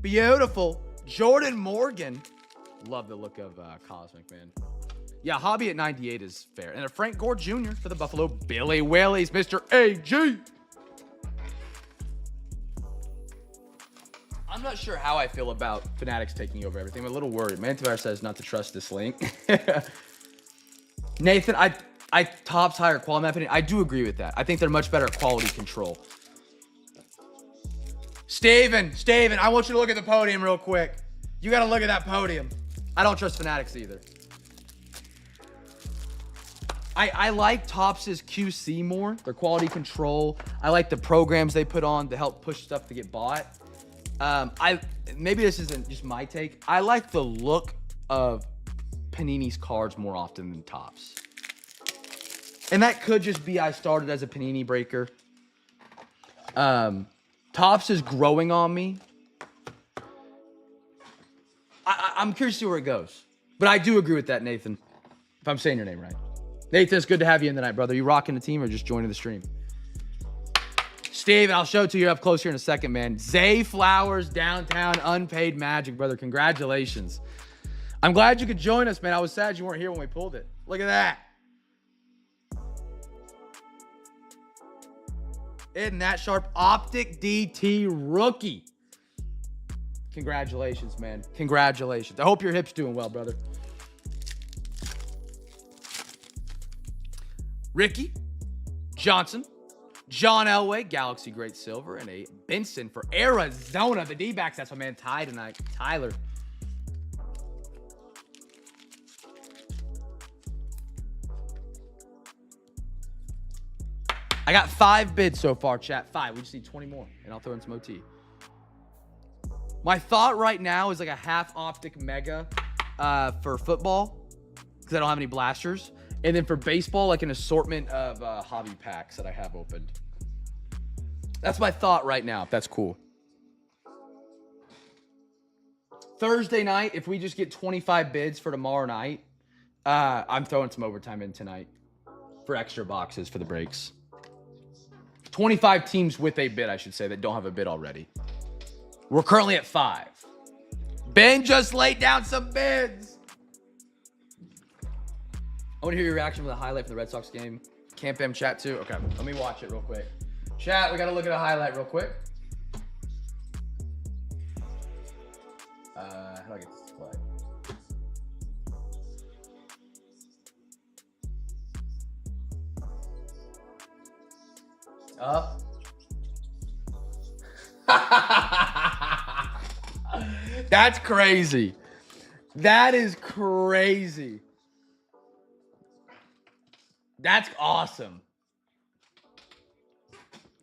Beautiful. Jordan Morgan. Love the look of Cosmic, man. Yeah, Hobby at 98 is fair. And a Frank Gore Jr. for the Buffalo Billy Willies, Mr. AG. I'm not sure how I feel about Fanatics taking over everything. I'm a little worried. Mantivar says not to trust this link. Nathan, I Tops higher quality in my opinion. I do agree with that. I think they're much better at quality control. Steven, I want you to look at the podium real quick. You got to look at that podium. I don't trust Fanatics either. I like Tops' QC more, their quality control. I like the programs they put on to help push stuff to get bought. Maybe this isn't just my take. I like the look of Panini's cards more often than Tops. And that could just be I started as a Panini breaker. Tops is growing on me. I'm curious to see where it goes. But I do agree with that, Nathan. If I'm saying your name right. Nathan, it's good to have you in tonight, brother. You rocking the team or just joining the stream? Steve, I'll show it to you up close here in a second, man. Zay Flowers, downtown, unpaid magic, brother. Congratulations. I'm glad you could join us, man. I was sad you weren't here when we pulled it. Look at that. Isn't that sharp? Optic DT rookie. Congratulations, man. Congratulations. I hope your hip's doing well, brother. Ricky Johnson, John Elway, Galaxy Great Silver, and a Benson for Arizona. The D-backs, that's my man Ty tonight. Tyler. I got 5 bids so far, chat. 5. We just need 20 more, and I'll throw in some OT. My thought right now is like a half optic mega for football, because I don't have any blasters. And then for baseball, like an assortment of hobby packs that I have opened. That's my thought right now, if that's cool. Thursday night, if we just get 25 bids for tomorrow night, I'm throwing some overtime in tonight for extra boxes for the breaks. 25 teams with a bid, I should say, that don't have a bid already. We're currently at 5. Ben just laid down some bids. I want to hear your reaction to the highlight from the Red Sox game. CamFam chat too? Okay, let me watch it real quick. Chat, we got to look at a highlight real quick. How do I get this to play? Up. That's crazy. That is crazy. That's awesome.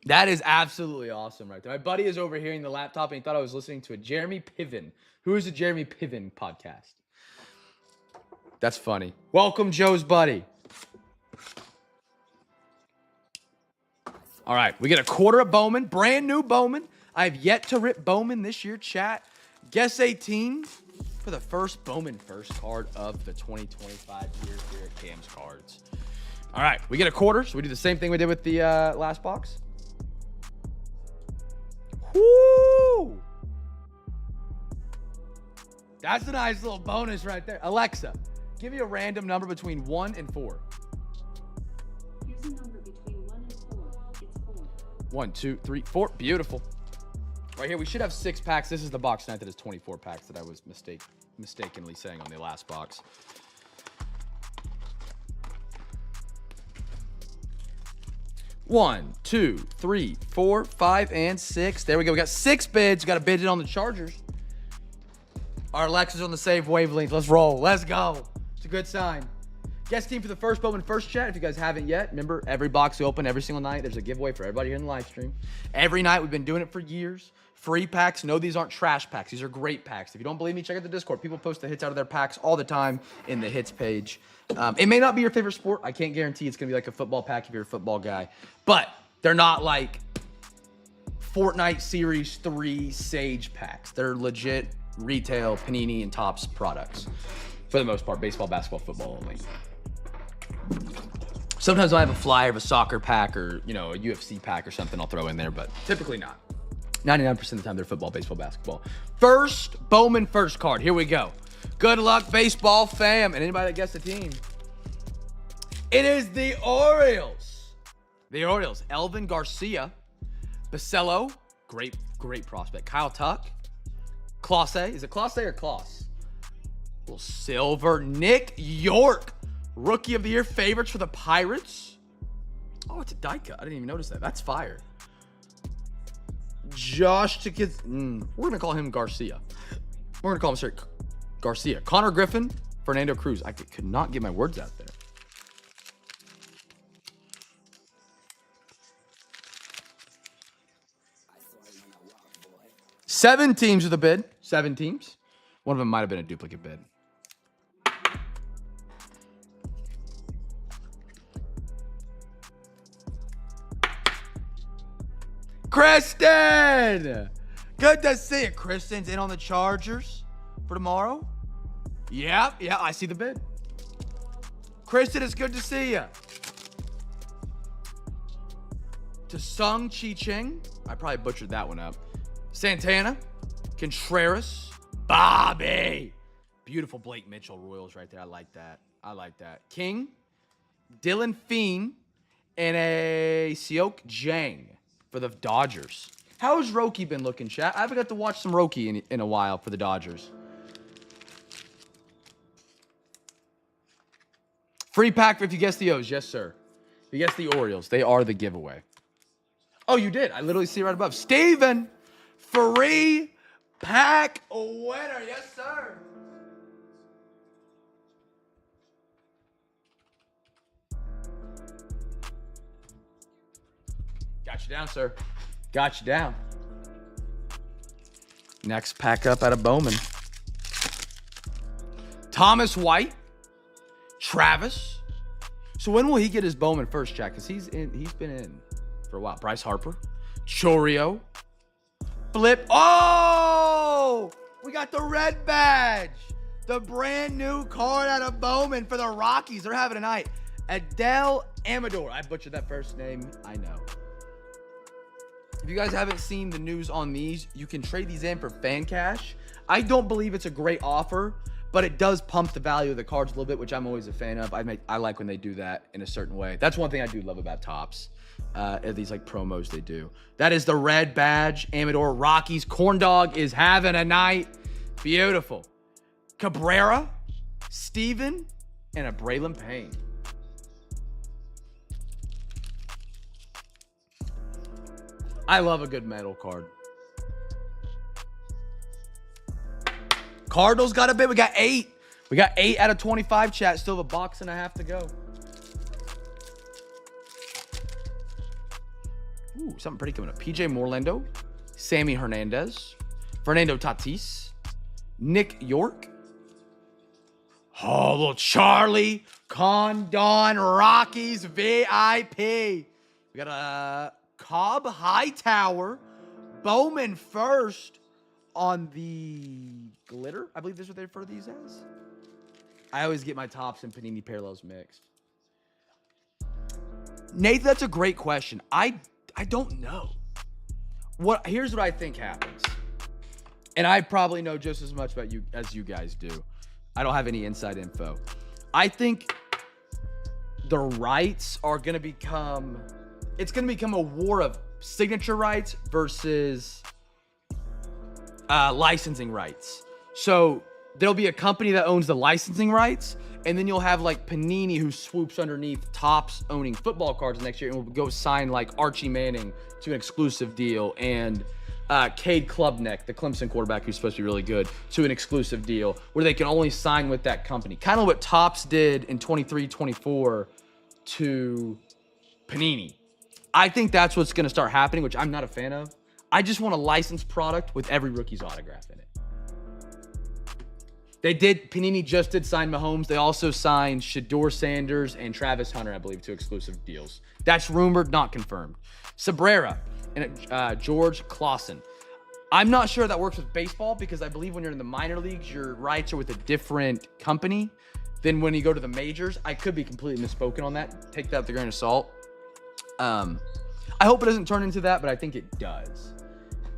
That is absolutely awesome right there. My buddy is overhearing the laptop and he thought I was listening to a Jeremy Piven. Who is a Jeremy Piven podcast? That's funny. Welcome, Joe's buddy. All right, we get a quarter of Bowman, brand new Bowman. I have yet to rip Bowman this year, chat. Guess 18 for the first Bowman first card of the 2025 year here at Cam's Cards. All right, we get a quarter, so we do the same thing we did with the last box. Woo! That's a nice little bonus right there. Alexa, give me a random number between 1 and 4. Here's a number between 1 and 4. It's 4. 1, 2, 3, 4. Beautiful. Right here, we should have 6 packs. This is the box tonight that is 24 packs that I was mistakenly saying on the last box. One, 2, 3, 4, 5, and 6. There we go. We got 6 bids. Got a bid in on the Chargers. Our Alexa's on the same wavelength. Let's roll. Let's go. It's a good sign. Guest team for the first Bowman First chat. If you guys haven't yet, remember, every box we open every single night, there's a giveaway for everybody here in the live stream. Every night, we've been doing it for years. Free packs. No, these aren't trash packs. These are great packs. If you don't believe me, check out the Discord. People post the hits out of their packs all the time in the hits page. It may not be your favorite sport. I can't guarantee it's going to be like a football pack if you're a football guy. But they're not like Fortnite Series 3 Sage packs. They're legit retail Panini and Topps products. For the most part, baseball, basketball, football only. Sometimes I have a flyer of a soccer pack or, you know, a UFC pack or something I'll throw in there, but typically not. 99% of the time they're football, baseball, basketball. First Bowman First card. Here we go. Good luck, baseball fam. And anybody that guessed the team. It is the Orioles. The Orioles. Elvin Garcia. Bacello. Great prospect. Kyle Tuck. Clase. Is it Clase or Klaus? Little silver. Nick York. Rookie of the Year favorites for the Pirates. Oh, it's a die cut. I didn't even notice that. That's fire. Josh Tickets. We're going to call him Garcia. We're going to call him straight Garcia. Connor Griffin. Fernando Cruz. I could not get my words out there. Seven teams with a bid. 7 teams. One of them might have been a duplicate bid. Kristen! Good to see you. Kristen's in on the Chargers for tomorrow. Yeah, I see the bid. Kristen, it's good to see you. To Sung Chi Ching. I probably butchered that one up. Santana. Contreras. Bobby. Beautiful Blake Mitchell Royals right there. I like that. King. Dylan Feen. And a Seok Jang for the Dodgers. How has Roki been looking, chat? I haven't got to watch some Roki in a while for the Dodgers. Free pack if you guess the O's. Yes, sir. If you guess the Orioles, they are the giveaway. Oh, you did. I literally see right above. Steven, free pack winner. Yes, sir. Got you down, sir. Got you down. Next pack up out of Bowman. Thomas White. Travis. So when will he get his Bowman First, Jack? Because he's been in for a while. Bryce Harper. Chorio. Flip. Oh! We got the red badge. The brand new card out of Bowman for the Rockies. They're having a night. Adele Amador. I butchered that first name. I know. If you guys haven't seen the news on these, you can trade these in for fan cash. I don't believe it's a great offer, but it does pump the value of the cards a little bit, which I'm always a fan of. I like when they do that in a certain way. That's one thing I do love about Topps. These like promos they do. That is the red badge. Amador Rockies. Corndog is having a night. Beautiful. Cabrera, Steven, and a Braylon Payne. I love a good metal card. Cardinals got a bit. We got 8. We got 8 out of 25, chat. Still have a box and a half to go. Ooh, something pretty coming up. PJ Morlando, Sammy Hernandez, Fernando Tatis, Nick York. Oh, little Charlie Condon Rockies VIP. We got a Cobb Hightower, Bowman First on the glitter. I believe this is what they refer to these as. I always get my Topps and Panini parallels mixed. Nathan, that's a great question. I don't know. Here's what I think happens. And I probably know just as much about you as you guys do. I don't have any inside info. I think the rights are going to become... It's going to become a war of signature rights versus licensing rights. So there'll be a company that owns the licensing rights, and then you'll have like Panini who swoops underneath Topps owning football cards next year and will go sign like Archie Manning to an exclusive deal. And Cade Klubnik, the Clemson quarterback who's supposed to be really good, to an exclusive deal where they can only sign with that company. Kind of what Topps did in 23-24 to Panini. I think that's what's going to start happening, which I'm not a fan of. I just want a licensed product with every rookie's autograph in it. Panini just did sign Mahomes. They also signed Shedeur Sanders and Travis Hunter, I believe, to exclusive deals. That's rumored, not confirmed. Sabrera and George Clausen. I'm not sure that works with baseball because I believe when you're in the minor leagues, your rights are with a different company than when you go to the majors. I could be completely misspoken on that. Take that with a grain of salt. I hope it doesn't turn into that, but I think it does.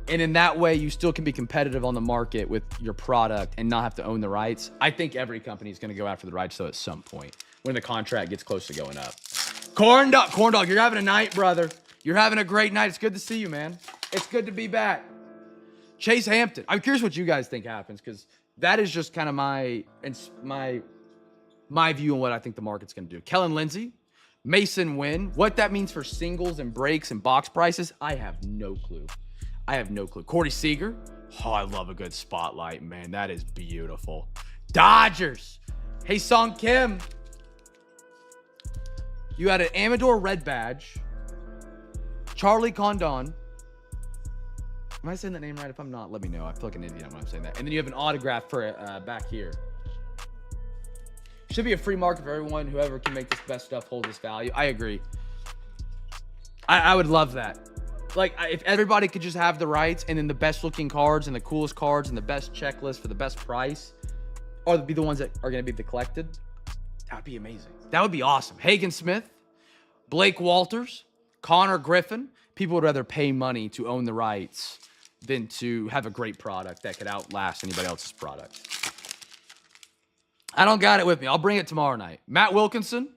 And in that way, you still can be competitive on the market with your product and not have to own the rights. I think every company is going to go after the rights, though, at some point when the contract gets close to going up. Corn Dog, you're having a night, brother. You're having a great night. It's good to see you, man. It's good to be back. Chase Hampton. I'm curious what you guys think happens because that is just kind of my view on what I think the market's going to do. Kellen Lindsey, Mason Wynn. What that means for singles and breaks and box prices, I have no clue. Corey Seager. Oh, I love a good spotlight, man. That is beautiful. Dodgers. Hey, Song Kim. You had an Amador red badge. Charlie Condon. Am I saying that name right? If I'm not, let me know. I feel like an Indian when I'm saying that. And then you have an autograph for back here. Should be a free market for everyone. Whoever can make this best stuff hold this value. I agree. I would love that. Like, if everybody could just have the rights and then the best looking cards and the coolest cards and the best checklist for the best price or be the ones that are going to be the collected, that would be amazing. That would be awesome. Hagen Smith, Blake Walters, Connor Griffin. People would rather pay money to own the rights than to have a great product that could outlast anybody else's product. I don't got it with me. I'll bring it tomorrow night. Matt Wilkinson.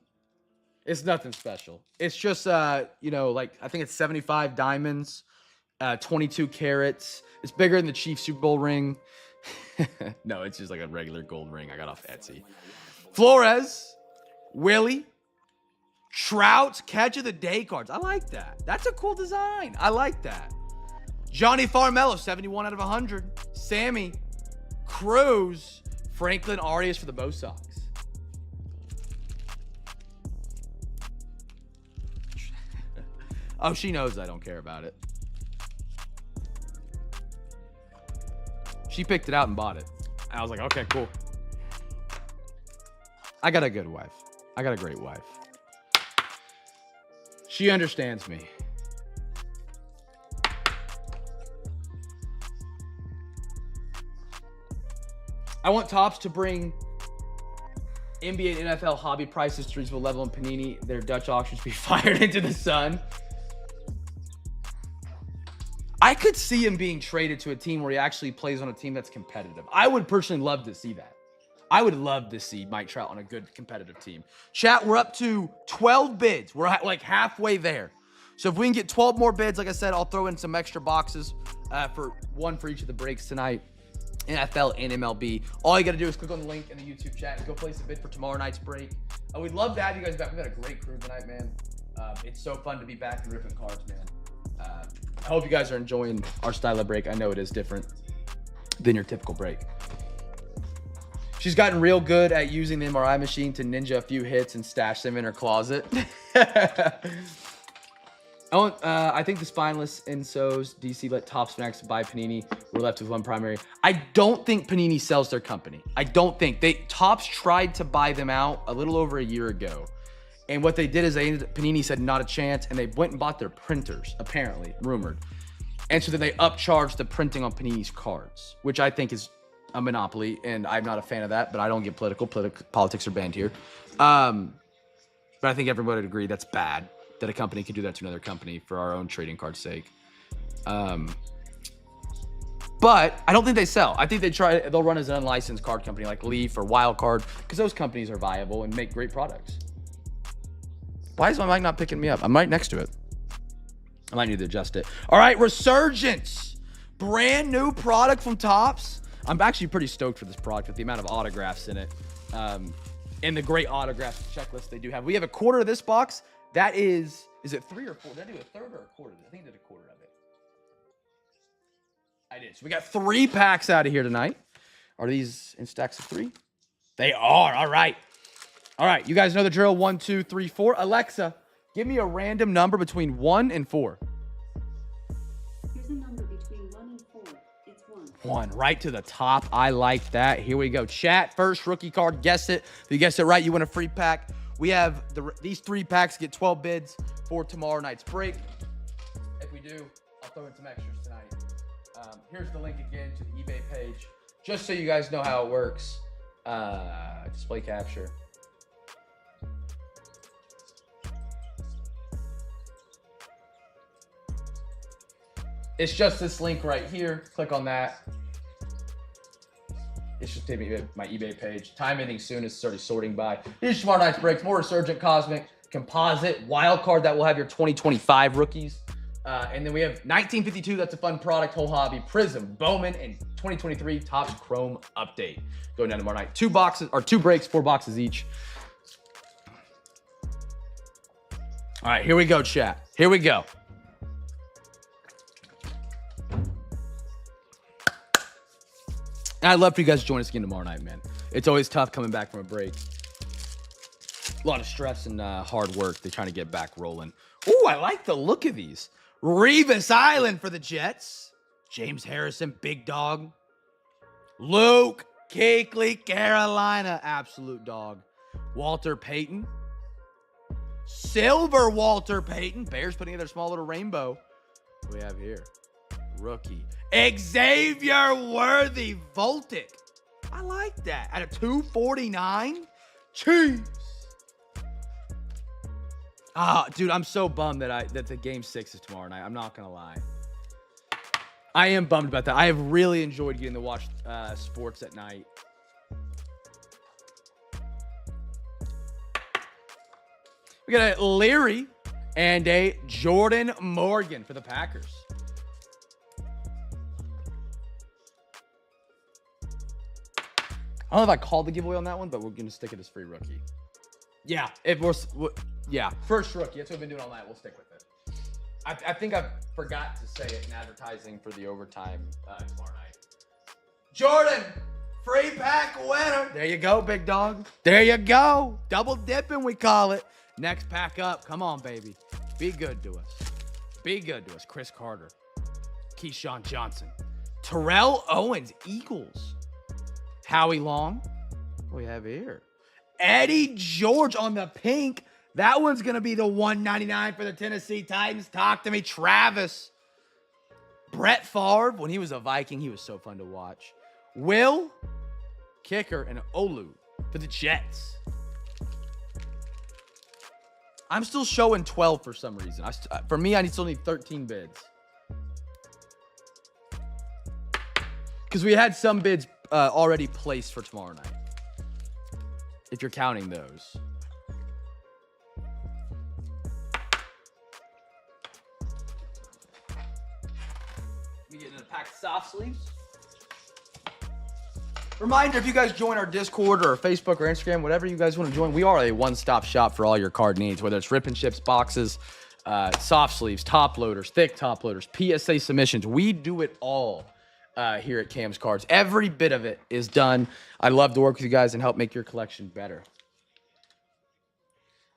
It's nothing special. It's just, like, I think it's 75 diamonds, 22 carats. It's bigger than the Chiefs Super Bowl ring. No, it's just like a regular gold ring I got off Etsy. Flores, Willie, Trout, catch of the day cards. I like that. That's a cool design. I like that. Johnny Farmello, 71 out of 100. Sammy, Cruz, Franklin Arias for the Bo Sox. Oh, she knows I don't care about it. She picked it out and bought it. I was like, okay, cool. I got a good wife. I got a great wife. She understands me. I want Topps to bring NBA and NFL hobby prices to reasonable level in Panini. Their Dutch auctions be fired into the sun. I could see him being traded to a team where he actually plays on a team that's competitive. I would personally love to see that. I would love to see Mike Trout on a good competitive team. Chat, we're up to 12 bids. We're like halfway there. So if we can get 12 more bids, like I said, I'll throw in some extra boxes for one for each of the breaks tonight. NFL and MLB. All you got to do is click on the link in the YouTube chat and go place a bid for tomorrow night's break. We'd love to have you guys back. We've got a great crew tonight, man. It's so fun to be back and ripping cards, man. I hope you guys are enjoying our style of break. I know it is different than your typical break. She's gotten real good at using the MRI machine to ninja a few hits and stash them in her closet. I think the spineless Insos, DC let Topps Max buy Panini. We're left with one primary. I don't think Panini sells their company. I don't think. Topps tried to buy them out a little over a year ago. And what they did is Panini said not a chance, and they went and bought their printers, apparently, rumored. And so then they upcharged the printing on Panini's cards, which I think is a monopoly, and I'm not a fan of that, but I don't get political. Politics are banned here. But I think everybody would agree that's bad, that a company can do that to another company for our own trading card's sake. But I don't think they sell. I think they'll run as an unlicensed card company like Leaf or Wildcard, because those companies are viable and make great products. Why is my mic not picking me up? I'm right next to it. I might need to adjust it. All right, Resurgence. Brand new product from Topps. I'm actually pretty stoked for this product with the amount of autographs in it. And the great autograph checklist they do have. We have a quarter of this box. That is it 3 or 4? Did I do a third or a quarter? I think I did a quarter of it. I did. So we got 3 packs out of here tonight. Are these in stacks of 3? They are. All right. All right. You guys know the drill. 1, 2, 3, 4. Alexa, give me a random number between 1 and 4. Here's a number between 1 and 4. It's 1. 1, right to the top. I like that. Here we go. Chat, first rookie card. Guess it. If you guess it right, you win a free pack. We have these 3 packs get 12 bids for tomorrow night's break. If we do, I'll throw in some extras tonight. Here's the link again to the eBay page, just so you guys know how it works. Display capture. It's just this link right here. Click on that. It's just take me to my eBay page. Time ending soon. It's already sorting by. Here's tomorrow night's breaks. More Resurgent Cosmic Composite Wild Card that will have your 2025 rookies. And then we have 1952. That's a fun product. Whole Hobby Prism Bowman and 2023 Topps Chrome Update going down tomorrow night. 2 boxes or 2 breaks, 4 boxes each. All right, here we go, chat. Here we go. And I'd love for you guys to join us again tomorrow night, man. It's always tough coming back from a break. A lot of stress and hard work. They're trying to get back rolling. Ooh, I like the look of these. Revis Island for the Jets. James Harrison, big dog. Luke Kuechly, Carolina, absolute dog. Walter Payton. Silver Walter Payton. Bears putting in their small little rainbow. What do we have here? Rookie. Xavier Worthy Voltic. I like that. At a 249. Jeez. Dude, I'm so bummed that the game 6 is tomorrow night. I'm not gonna lie. I am bummed about that. I have really enjoyed getting to watch sports at night. We got a Leary and a Jordan Morgan for the Packers. I don't know if I called the giveaway on that one, but we're gonna stick it as free rookie. Yeah, first rookie. That's what we've been doing all night. We'll stick with it. I think I forgot to say it in advertising for the overtime tomorrow night. Jordan, free pack winner. There you go, big dog. There you go. Double dipping, we call it. Next pack up. Come on, baby. Be good to us. Be good to us. Chris Carter, Keyshawn Johnson, Terrell Owens, Eagles. Howie Long. What do we have here? Eddie George on the pink. That one's going to be the $199 for the Tennessee Titans. Talk to me, Travis. Brett Favre, when he was a Viking, he was so fun to watch. Will, kicker, and Olu for the Jets. I'm still showing 12 for some reason. For me, I still need 13 bids. Because we had some bids already placed for tomorrow night. If you're counting those. We get in a pack of soft sleeves. Reminder, if you guys join our Discord or Facebook or Instagram, whatever you guys want to join, we are a one-stop shop for all your card needs, whether it's rip and chips, boxes, soft sleeves, top loaders, thick top loaders, PSA submissions. We do it all here at Cam's Cards. Every bit of it is done. I love to work with you guys and help make your collection better.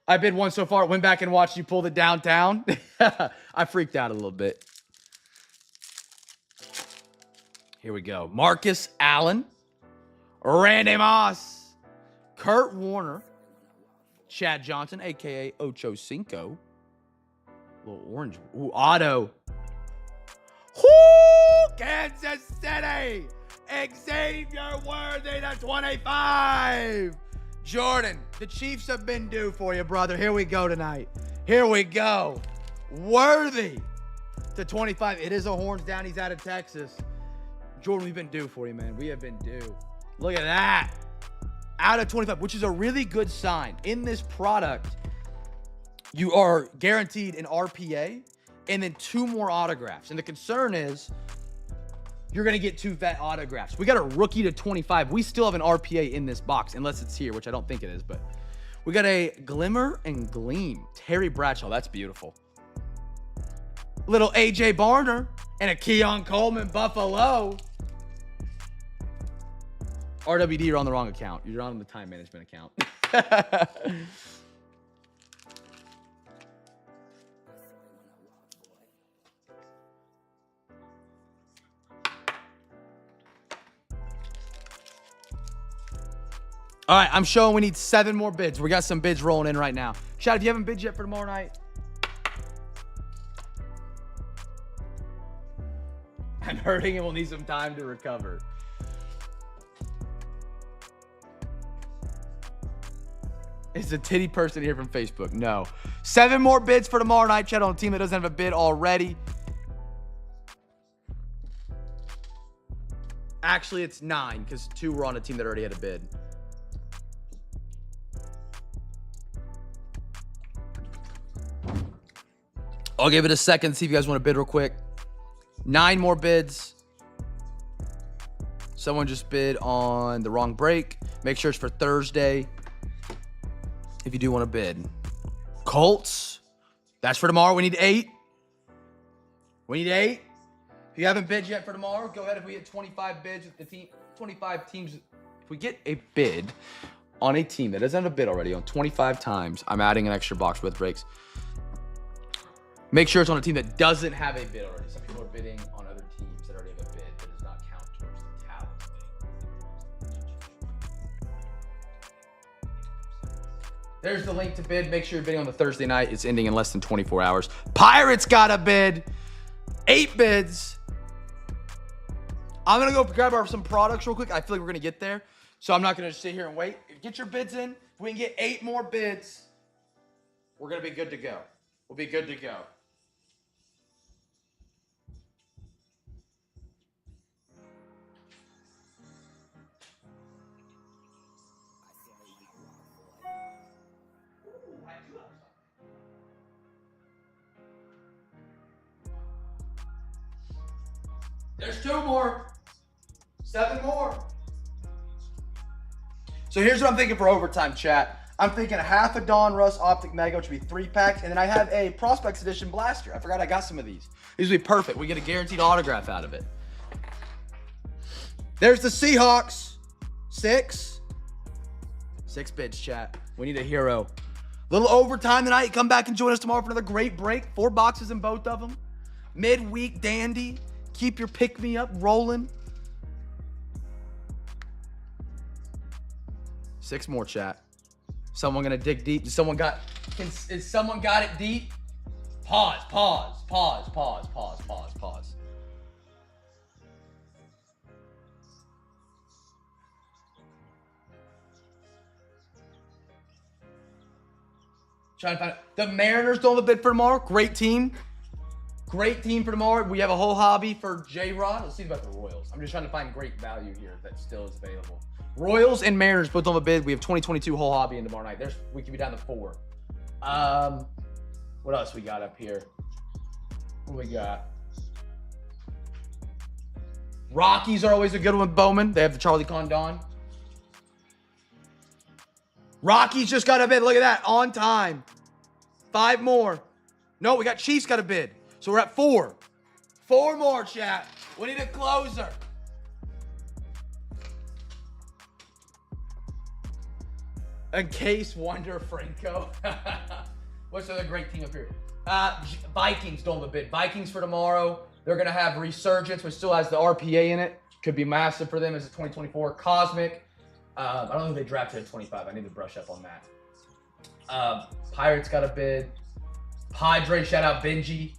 I bid one so far. Went back and watched you pull the downtown. I freaked out a little bit. Here we go. Marcus Allen. Randy Moss. Kurt Warner. Chad Johnson, a.k.a. Ocho Cinco. Little orange. Ooh, auto. Whoo! Kansas City. Xavier Worthy to 25. Jordan, the Chiefs have been due for you, brother. Here we go tonight. Here we go. Worthy to 25. It is a horns down. He's out of Texas. Jordan, we've been due for you, man. We have been due. Look at that. Out of 25, which is a really good sign. In this product, you are guaranteed an RPA and then 2 more autographs. And the concern is you're going to get 2 vet autographs. We got a rookie to 25. We still have an RPA in this box, unless it's here, which I don't think it is. But we got a Glimmer and Gleam. Terry Bradshaw. That's beautiful. Little AJ Barner. And a Keon Coleman Buffalo. RWD, you're on the wrong account. You're on the time management account. All right, I'm showing we need 7 more bids. We got some bids rolling in right now. Shad, if you haven't bid yet for tomorrow night. I'm hurting and we'll need some time to recover. Is a titty person here from Facebook? No. 7 more bids for tomorrow night, Chad, on a team that doesn't have a bid already. Actually, it's 9 because 2 were on a team that already had a bid. I'll give it a second to see if you guys want to bid real quick. 9 more bids. Someone just bid on the wrong break. Make sure it's for Thursday if you do want to bid. Colts. That's for tomorrow. We need 8. We need 8. If you haven't bid yet for tomorrow, go ahead. If we get 25 bids with the team, 25 teams. If we get a bid on a team that doesn't have a bid already on 25 times, I'm adding an extra box with breaks. Make sure it's on a team that doesn't have a bid already. Some people are bidding on other teams that already have a bid. That does not count towards the talent. There's the link to bid. Make sure you're bidding on the Thursday night. It's ending in less than 24 hours. Pirates got a bid. 8 bids. I'm going to go grab some products real quick. I feel like we're going to get there. So I'm not going to sit here and wait. Get your bids in. If we can get 8 more bids, we're going to be good to go. We'll be good to go. There's 2 more. 7 more. So here's what I'm thinking for overtime, chat. I'm thinking a half a Don Russ Optic Mega, which would be 3 packs. And then I have a Prospects Edition Blaster. I forgot I got some of these. These would be perfect. We get a guaranteed autograph out of it. There's the Seahawks. 6 bids, chat. We need a hero. Little overtime tonight. Come back and join us tomorrow for another great break. 4 boxes in both of them. Midweek dandy. Keep your pick-me-up rolling. 6 more, chat. Someone gonna dig deep? Is someone got it deep? Pause. Trying to find it. The Mariners don't have a bid for tomorrow. Great team. Great team for tomorrow. We have a whole hobby for J-Rod. Let's see about the Royals. I'm just trying to find great value here that still is available. Royals and Mariners both on the bid. We have 2022 whole hobby in tomorrow night. We can be down to 4. What else we got up here? What we got? Rockies are always a good one with Bowman. They have the Charlie Condon. Rockies just got a bid. Look at that. On time. 5 more. No, we got Chiefs got a bid. So we're at 4. 4 more, chat. We need a closer. In case Wonder Franco. What's the other great team up here? Vikings don't have a bid. Vikings for tomorrow. They're going to have Resurgence, which still has the RPA in it. Could be massive for them as a 2024 Cosmic. I don't think they drafted at 25. I need to brush up on that. Pirates got a bid. Padres, shout out Benji.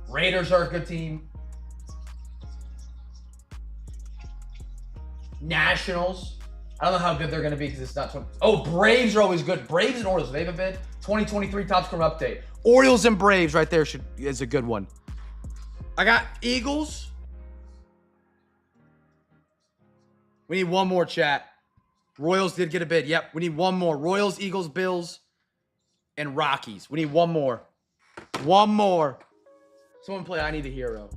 Raiders are a good team. Nationals. I don't know how good they're going to be because it's not 20. Oh, Braves are always good. Braves and Orioles, they have a bid. 2023 top score update. Orioles and Braves right there is a good one. I got Eagles. We need 1 more, chat. Royals did get a bid. Yep, we need 1 more. Royals, Eagles, Bills, and Rockies. We need 1 more. 1 more. Someone play I Need a Hero.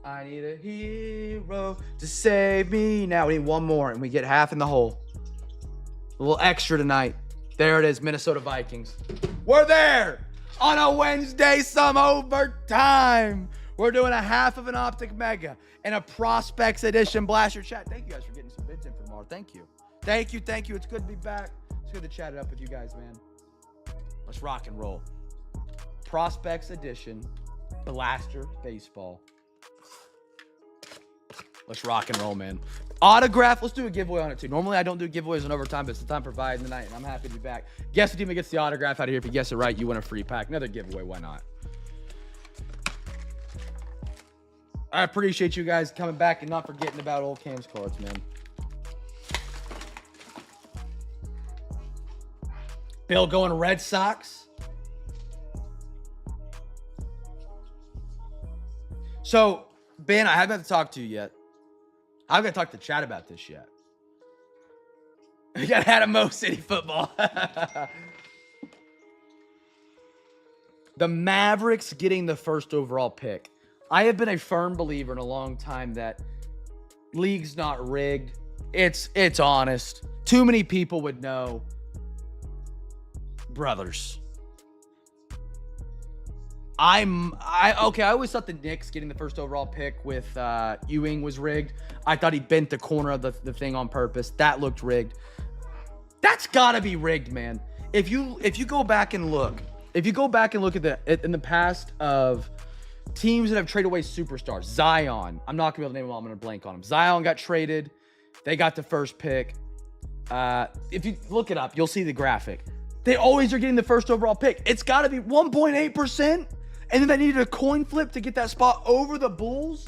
I need a hero to save me now. We need 1 more, and we get half in the hole. A little extra tonight. There it is, Minnesota Vikings. We're there. On a Wednesday, some overtime. We're doing a half of an Optic Mega and a Prospects Edition. Blast your chat. Thank you guys for getting some bids in for tomorrow. Thank you. Thank you. Thank you. It's good to be back. It's good to chat it up with you guys, man. Let's rock and roll. Prospects Edition. Blaster Baseball. Let's rock and roll, man. Autograph. Let's do a giveaway on it, too. Normally, I don't do giveaways on overtime, but it's the time provided tonight, and I'm happy to be back. Guess the team that gets the autograph out of here. If you guess it right, you win a free pack. Another giveaway. Why not? I appreciate you guys coming back and not forgetting about old Cam's cards, man. Bill going Red Sox. So, Ben, I haven't talked to you yet. I haven't talked to Chad about this yet. We got out of Mo City football. The Mavericks getting the first overall pick. I have been a firm believer in a long time that league's not rigged. It's honest. Too many people would know. Brothers. I always thought the Knicks getting the first overall pick with Ewing was rigged. I thought he bent the corner of the thing on purpose. That looked rigged. That's gotta be rigged, man. If you go back and look at in the past of teams that have traded away superstars, Zion. I'm not gonna be able to name them all. I'm gonna blank on them. Zion got traded. They got the first pick. If you look it up, you'll see the graphic. They always are getting the first overall pick. It's got to be 1.8%. And then they needed a coin flip to get that spot over the Bulls.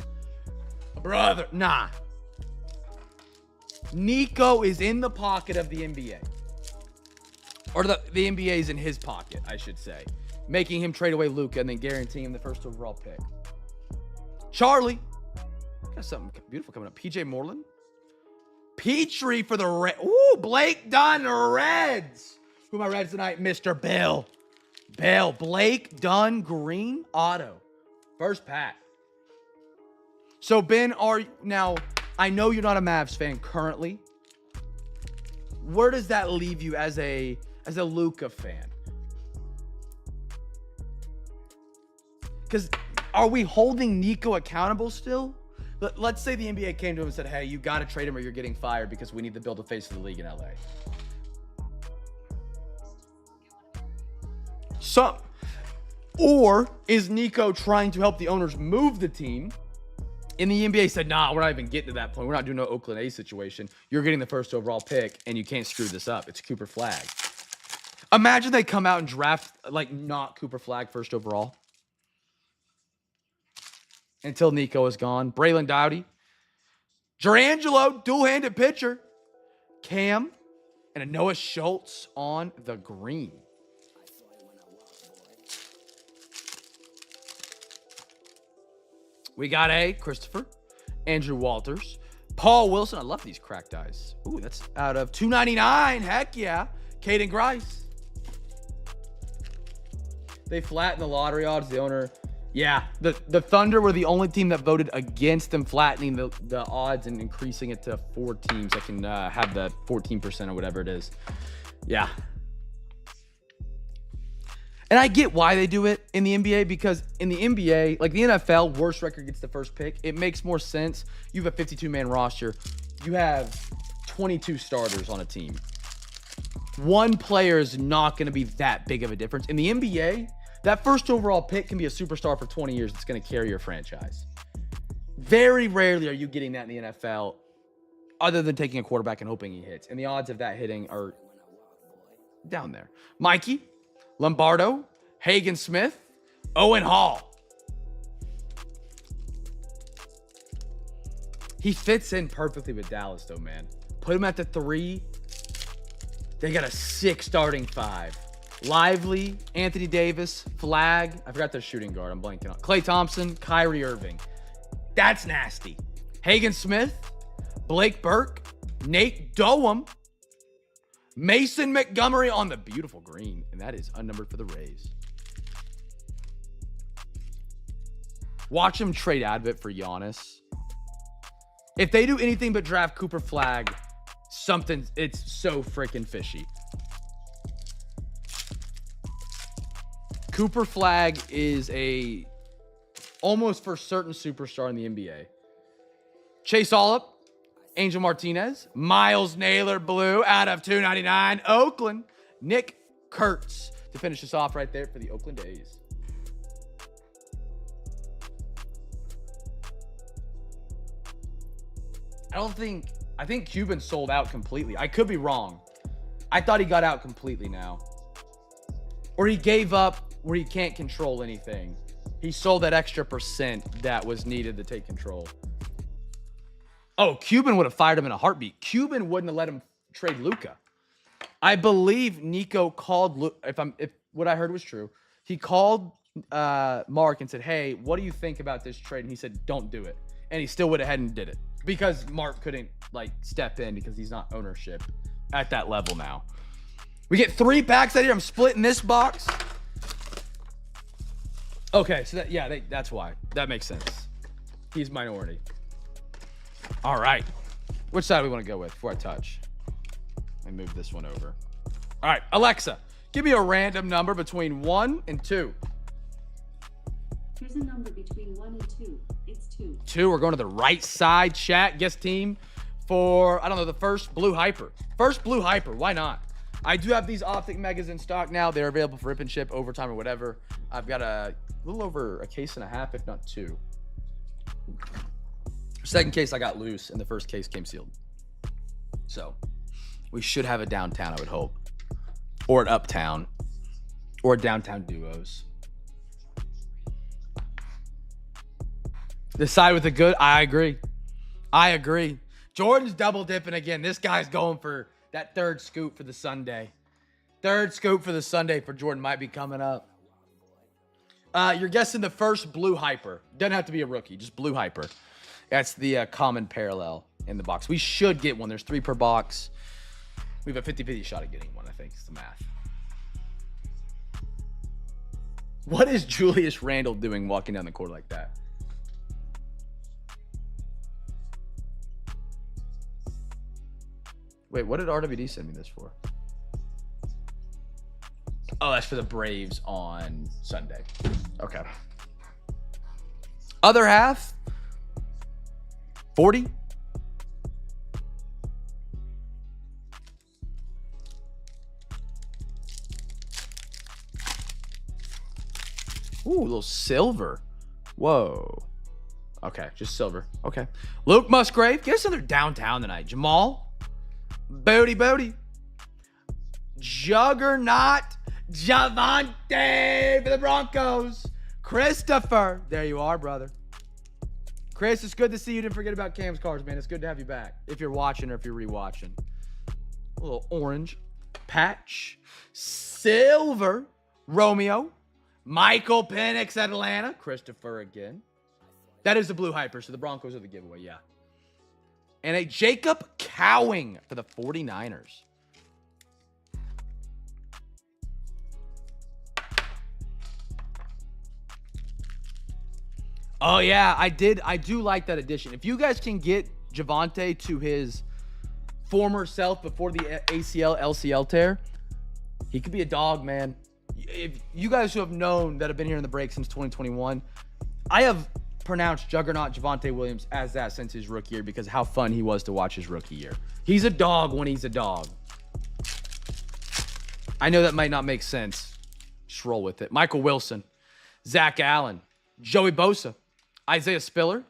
Brother, nah. Nico is in the pocket of the NBA. Or the NBA is in his pocket, I should say. Making him trade away Luka and then guaranteeing him the first overall pick. Charlie. Got something beautiful coming up. PJ Moreland. Petrie for the Reds. Ooh, Blake Dunn Reds. Who are my Reds tonight? Mr. Bill. Blake Dunn green auto. First pack. So, Ben, now, I know you're not a Mavs fan currently. Where does that leave you as a Luka fan? Because are we holding Nico accountable still? Let's say the NBA came to him and said, hey, you got to trade him or you're getting fired because we need to build a face of the league in LA. Or is Nico trying to help the owners move the team? And the NBA said, nah, we're not even getting to that point. We're not doing no Oakland A situation. You're getting the first overall pick, and you can't screw this up. It's Cooper Flag. Imagine they come out and draft, not Cooper Flag first overall. Until Nico is gone. Braylon Dowdy. Jerangelo, dual-handed pitcher. Cam, and a Noah Schultz on the green. We got Christopher, Andrew Walters, Paul Wilson. I love these cracked eyes. Ooh, that's out of $2.99. Heck yeah. Caden Grice. They flattened the lottery odds. The owner, yeah. The Thunder were the only team that voted against them flattening the odds and increasing it to 4 teams that can have the 14% or whatever it is. Yeah. And I get why they do it in the NBA, because in the NBA, like the NFL, worst record gets the first pick. It makes more sense. You have a 52-man roster. You have 22 starters on a team. One player is not going to be that big of a difference. In the NBA, that first overall pick can be a superstar for 20 years that's going to carry your franchise. Very rarely are you getting that in the NFL, other than taking a quarterback and hoping he hits. And the odds of that hitting are down there. Mikey. Lombardo, Hagen Smith, Owen Hall. He fits in perfectly with Dallas, though, man. Put him at the 3. They got a 6 starting 5. Lively, Anthony Davis, Flag. I forgot their shooting guard. I'm blanking on. Klay Thompson, Kyrie Irving. That's nasty. Hagen Smith, Blake Burke, Nate Doem, Mason Montgomery on the beautiful green, and that is unnumbered for the Rays. Watch him trade Advent for Giannis. If they do anything but draft Cooper Flag, it's so freaking fishy. Cooper Flagg is a almost for certain superstar in the NBA. Chase Ollup, Angel Martinez, Miles Naylor blue out of 299. Oakland, Nick Kurtz to finish us off right there for the Oakland A's. I think Cuban sold out completely. I could be wrong. I thought he got out completely now. Or he gave up where he can't control anything. He sold that extra % that was needed to take control. Oh, Cuban would have fired him in a heartbeat. Cuban wouldn't have let him trade Luka. I believe Nico called, if what I heard was true, he called Mark and said, hey, what do you think about this trade? And he said, don't do it. And he still went ahead and did it because Mark couldn't like step in because he's not ownership at that level now. We get 3 packs out here. I'm splitting this box. Okay, so that's why. That makes sense. He's minority. All right. Which side do we want to go with before I touch? Let me move this one over. All right, Alexa, give me a random number between 1 and 2. Here's a number between 1 and 2. It's 2. 2, we're going to the right side, chat. Guess team for, I don't know, the first Blue Hyper. First Blue Hyper, why not? I do have these Optic Megas in stock now. They're available for rip and ship, overtime, or whatever. I've got a little over a case and a half, if not 2. Second case I got loose, and the first case came sealed. So we should have a downtown, I would hope. Or an uptown. Or downtown duos. The side with the good, I agree. I agree. Jordan's double dipping again. This guy's going for that third scoop for the Sunday. Third scoop for the Sunday for Jordan might be coming up. You're guessing the first Blue Hyper. Doesn't have to be a rookie, just Blue Hyper. That's the common parallel in the box. We should get one. There's 3 per box. We have a 50-50 shot at getting one, I think. It's the math. What is Julius Randle doing walking down the court like that? Wait, what did RWD send me this for? Oh, that's for the Braves on Sunday. Okay. Other half, 40. Ooh, a little silver. Whoa. Okay, just silver. Okay. Luke Musgrave. Get us another downtown tonight. Jamal. Bodie. Juggernaut. Javante for the Broncos. Christopher. There you are, brother. Chris, it's good to see you. Didn't forget about Cam's cards, man. It's good to have you back. If you're watching or if you're rewatching. A little orange patch. Silver. Romeo. Michael Penix, Atlanta. Christopher again. That is the Blue Hyper, so the Broncos are the giveaway, yeah. And a Jacob Cowing for the 49ers. Oh, yeah, I do like that addition. If you guys can get Javante to his former self before the ACL, LCL tear, he could be a dog, man. If you guys who have known that have been here in the break since 2021, I have pronounced Juggernaut Javante Williams as that since his rookie year because of how fun he was to watch his rookie year. He's a dog when he's a dog. I know that might not make sense. Just roll with it. Michael Wilson, Zach Allen, Joey Bosa, Isaiah Spiller.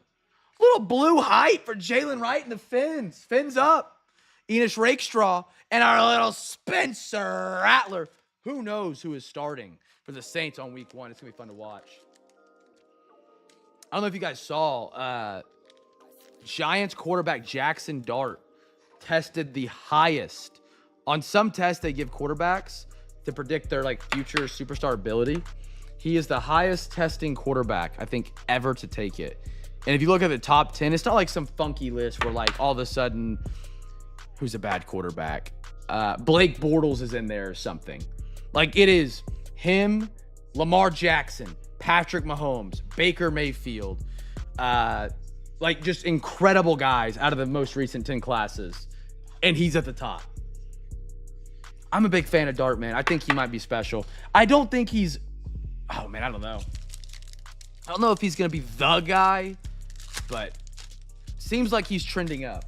Little blue hype for Jalen Wright and the Fins. Fins up. Enos Rakestraw and our little Spencer Rattler. Who knows who is starting for the Saints on week 1. It's going to be fun to watch. I don't know if you guys saw, Giants quarterback Jackson Dart tested the highest. On some tests, they give quarterbacks to predict their future superstar ability. He is the highest testing quarterback, I think, ever to take it. And if you look at the top 10, it's not like some funky list where all of a sudden, who's a bad quarterback? Blake Bortles is in there or something. It is him, Lamar Jackson, Patrick Mahomes, Baker Mayfield, just incredible guys out of the most recent 10 classes. And he's at the top. I'm a big fan of Dart, man. I think he might be special. I don't think he's Oh, man, I don't know. I don't know if he's going to be the guy, but seems like he's trending up.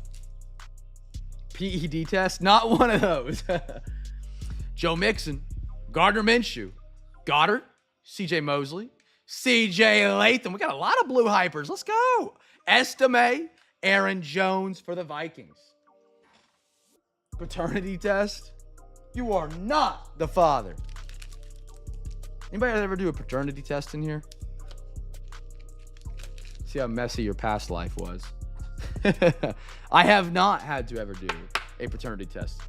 PED test? Not one of those. Joe Mixon, Gardner Minshew, Goddard, CJ Mosley, CJ Latham. We got a lot of blue hypers. Let's go. Estime, Aaron Jones for the Vikings. Paternity test? You are not the father. Anybody ever do a paternity test in here? See how messy your past life was. I have not had to ever do a paternity test,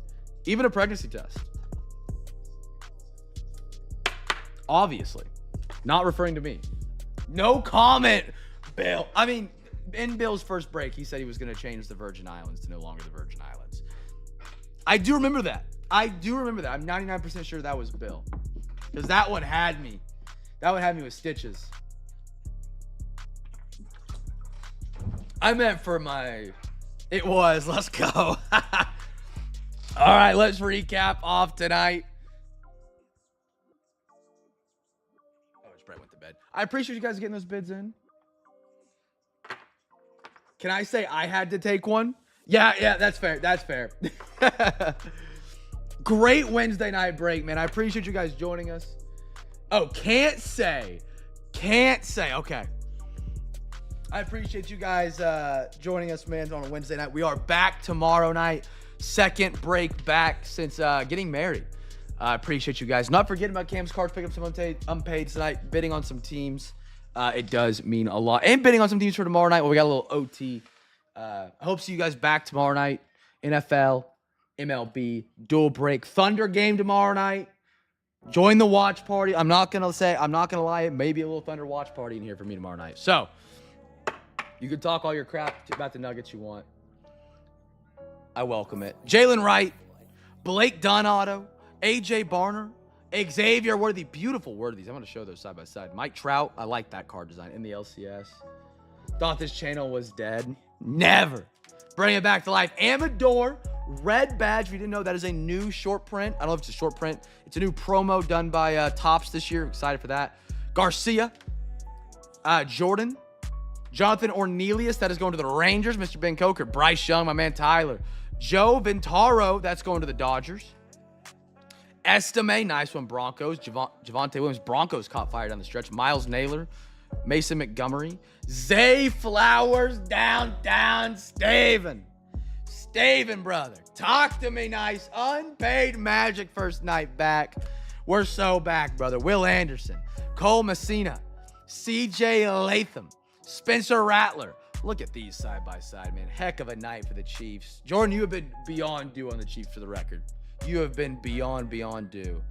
even a pregnancy test. Obviously, not referring to me. No comment, Bill. I mean, in Bill's first break, he said he was going to change the Virgin Islands to no longer the Virgin Islands. I do remember that. I'm 99% sure that was Bill, because that one had me. That one had me with stitches. I meant for my... It was. Let's go. All right, let's recap off tonight. Oh, Brett went to bed. I appreciate you guys getting those bids in. Can I say I had to take one? Yeah, that's fair. That's fair. Great Wednesday night break, man. I appreciate you guys joining us. Oh, can't say. Okay. I appreciate you guys joining us, man, on a Wednesday night. We are back tomorrow night. Second break back since getting married. I appreciate you guys. Not forgetting about Cam's cards, picking up some unpaid tonight, bidding on some teams. It does mean a lot. And bidding on some teams for tomorrow night. Well, we got a little OT. I hope to see you guys back tomorrow night. NFL, MLB, dual break. Thunder game tomorrow night. Join the watch party. I'm not going to lie. It may be a little Thunder watch party in here for me tomorrow night. So, you can talk all your crap about the Nuggets you want. I welcome it. Jalen Wright, Blake Donato, AJ Barner, Xavier Worthy. Beautiful Worthies. I'm going to show those side by side. Mike Trout. I like that card design in the LCS. Thought this channel was dead. Never. Bring it back to life. Amador, red badge. If you didn't know, that is a new short print. I don't know if it's a short print. It's a new promo done by Topps this year. Excited for that. Garcia, Jordan, Jonathan Ornelius, that is going to the Rangers. Mr. Ben Coker. Bryce Young, my man Tyler. Joe Ventaro, that's going to the Dodgers. Estime, nice one, Broncos. Javonte Williams, Broncos caught fire down the stretch. Miles Naylor, Mason Montgomery. Zay Flowers, downtown Steven. Steven, brother. Talk to me nice. Unpaid Magic first night back. We're so back, brother. Will Anderson, Cole Messina, CJ Latham, Spencer Rattler. Look at these side by side, man. Heck of a night for the Chiefs. Jordan, you have been beyond due on the Chiefs for the record. You have been beyond due.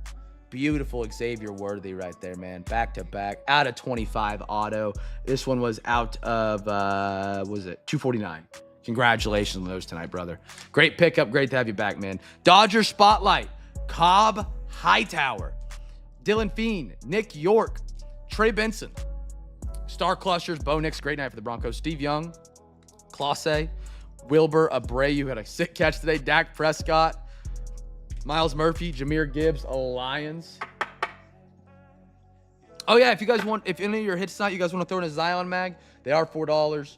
Beautiful Xavier Worthy right there, man. Back to back. Out of 25 auto. This one was out of, what was it? 249. Congratulations on those tonight, brother. Great pickup. Great to have you back, man. Dodger Spotlight. Cobb Hightower. Dylan Fiend. Nick York. Trey Benson. Star Clusters. Bo Nix. Great night for the Broncos. Steve Young. Clase. Wilbur Abreu had a sick catch today. Dak Prescott. Miles Murphy, Jahmyr Gibbs, Lions. Oh, yeah, if any of your hits tonight, you guys want to throw in a Zion mag, they are $4.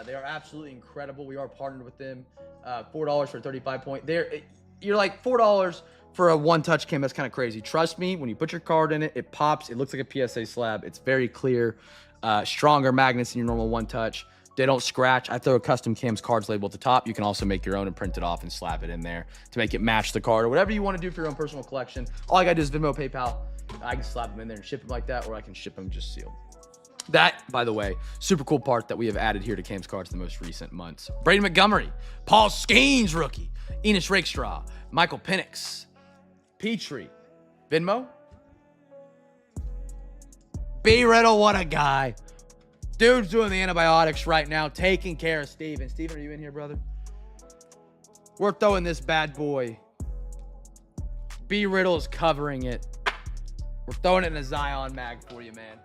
They are absolutely incredible. We are partnered with them. $4 for a 35-point. You're like, $4 for a one-touch cam, that's kind of crazy. Trust me, when you put your card in it, it pops. It looks like a PSA slab. It's very clear. Stronger magnets than your normal one-touch. They don't scratch. I throw a custom Cam's cards label at the top. You can also make your own and print it off and slap it in there to make it match the card or whatever you want to do for your own personal collection. All I got to do is Venmo, PayPal. I can slap them in there and ship them like that, or I can ship them just sealed. That, by the way, super cool part that we have added here to Cam's cards in the most recent months. Brady Montgomery, Paul Skeens rookie, Enos Rakestraw, Michael Penix, Petrie, Venmo. B. Riddle, what a guy. Dude's doing the antibiotics right now, taking care of Steven. Steven, are you in here, brother? We're throwing this bad boy. B. Riddle is covering it. We're throwing it in a Zion mag for you, man.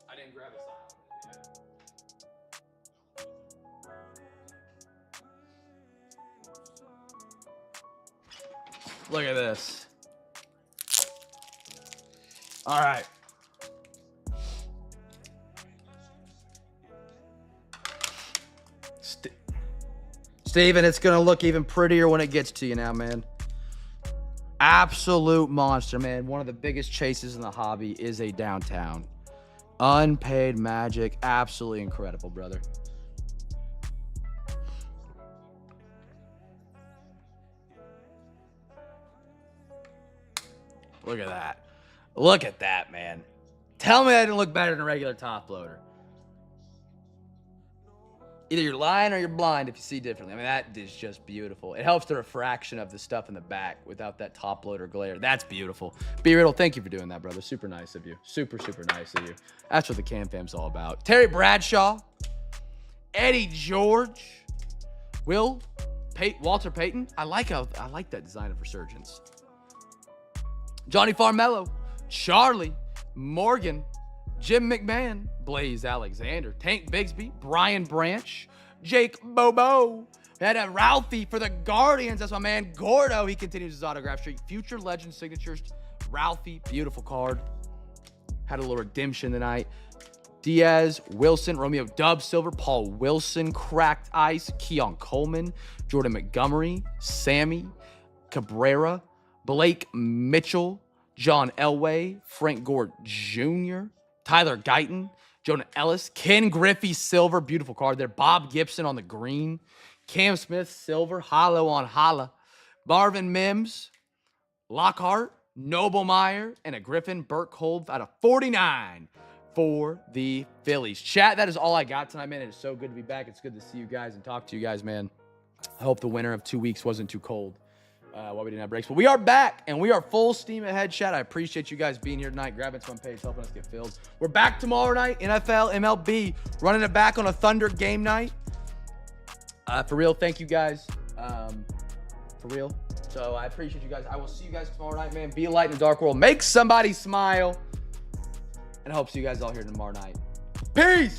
I didn't grab a Zion yet. Look at this. All right. Steven, it's going to look even prettier when it gets to you now, man. Absolute monster, man. One of the biggest chases in the hobby is a downtown. Unpaid magic. Absolutely incredible, brother. Look at that. Look at that, man. Tell me that didn't look better than a regular top loader. Either you're lying or you're blind if you see differently. I mean, that is just beautiful. It helps the refraction of the stuff in the back without that top loader glare. That's beautiful. B Riddle, thank you for doing that, brother. Super nice of you. Super, super nice of you. That's what the CamFam's all about. Terry Bradshaw, Eddie George, Walter Payton. I like that design of Resurgence. Johnny Farmello, Charlie, Morgan, Jim McMahon, Blaze Alexander, Tank Bigsby, Brian Branch, Jake Bobo. We had a Ralphie for the Guardians. That's my man Gordo. He continues his autograph streak. Future Legend signatures. Ralphie, beautiful card. Had a little redemption tonight. Diaz, Wilson, Romeo Dub Silver, Paul Wilson, Cracked Ice, Keon Coleman, Jordan Montgomery, Sammy, Cabrera, Blake Mitchell, John Elway, Frank Gore Jr., Tyler Guyton, Jonah Ellis, Ken Griffey Silver, beautiful card there, Bob Gibson on the green, Cam Smith Silver, Hollow on Holla, Marvin Mims, Lockhart, Noblemeyer, and a Griffin Burkhold out of 49 for the Phillies. Chat, that is all I got tonight, man. It is so good to be back. It's good to see you guys and talk to you guys, man. I hope the winter of 2 weeks wasn't too cold while we didn't have breaks. But we are back, and we are full steam ahead, chat. I appreciate you guys being here tonight, grabbing some page, helping us get filled. We're back tomorrow night, NFL, MLB, running it back on a Thunder game night. For real, thank you guys. For real. So I appreciate you guys. I will see you guys tomorrow night, man. Be a light in the dark world. Make somebody smile. And I hope to see you guys all here tomorrow night. Peace!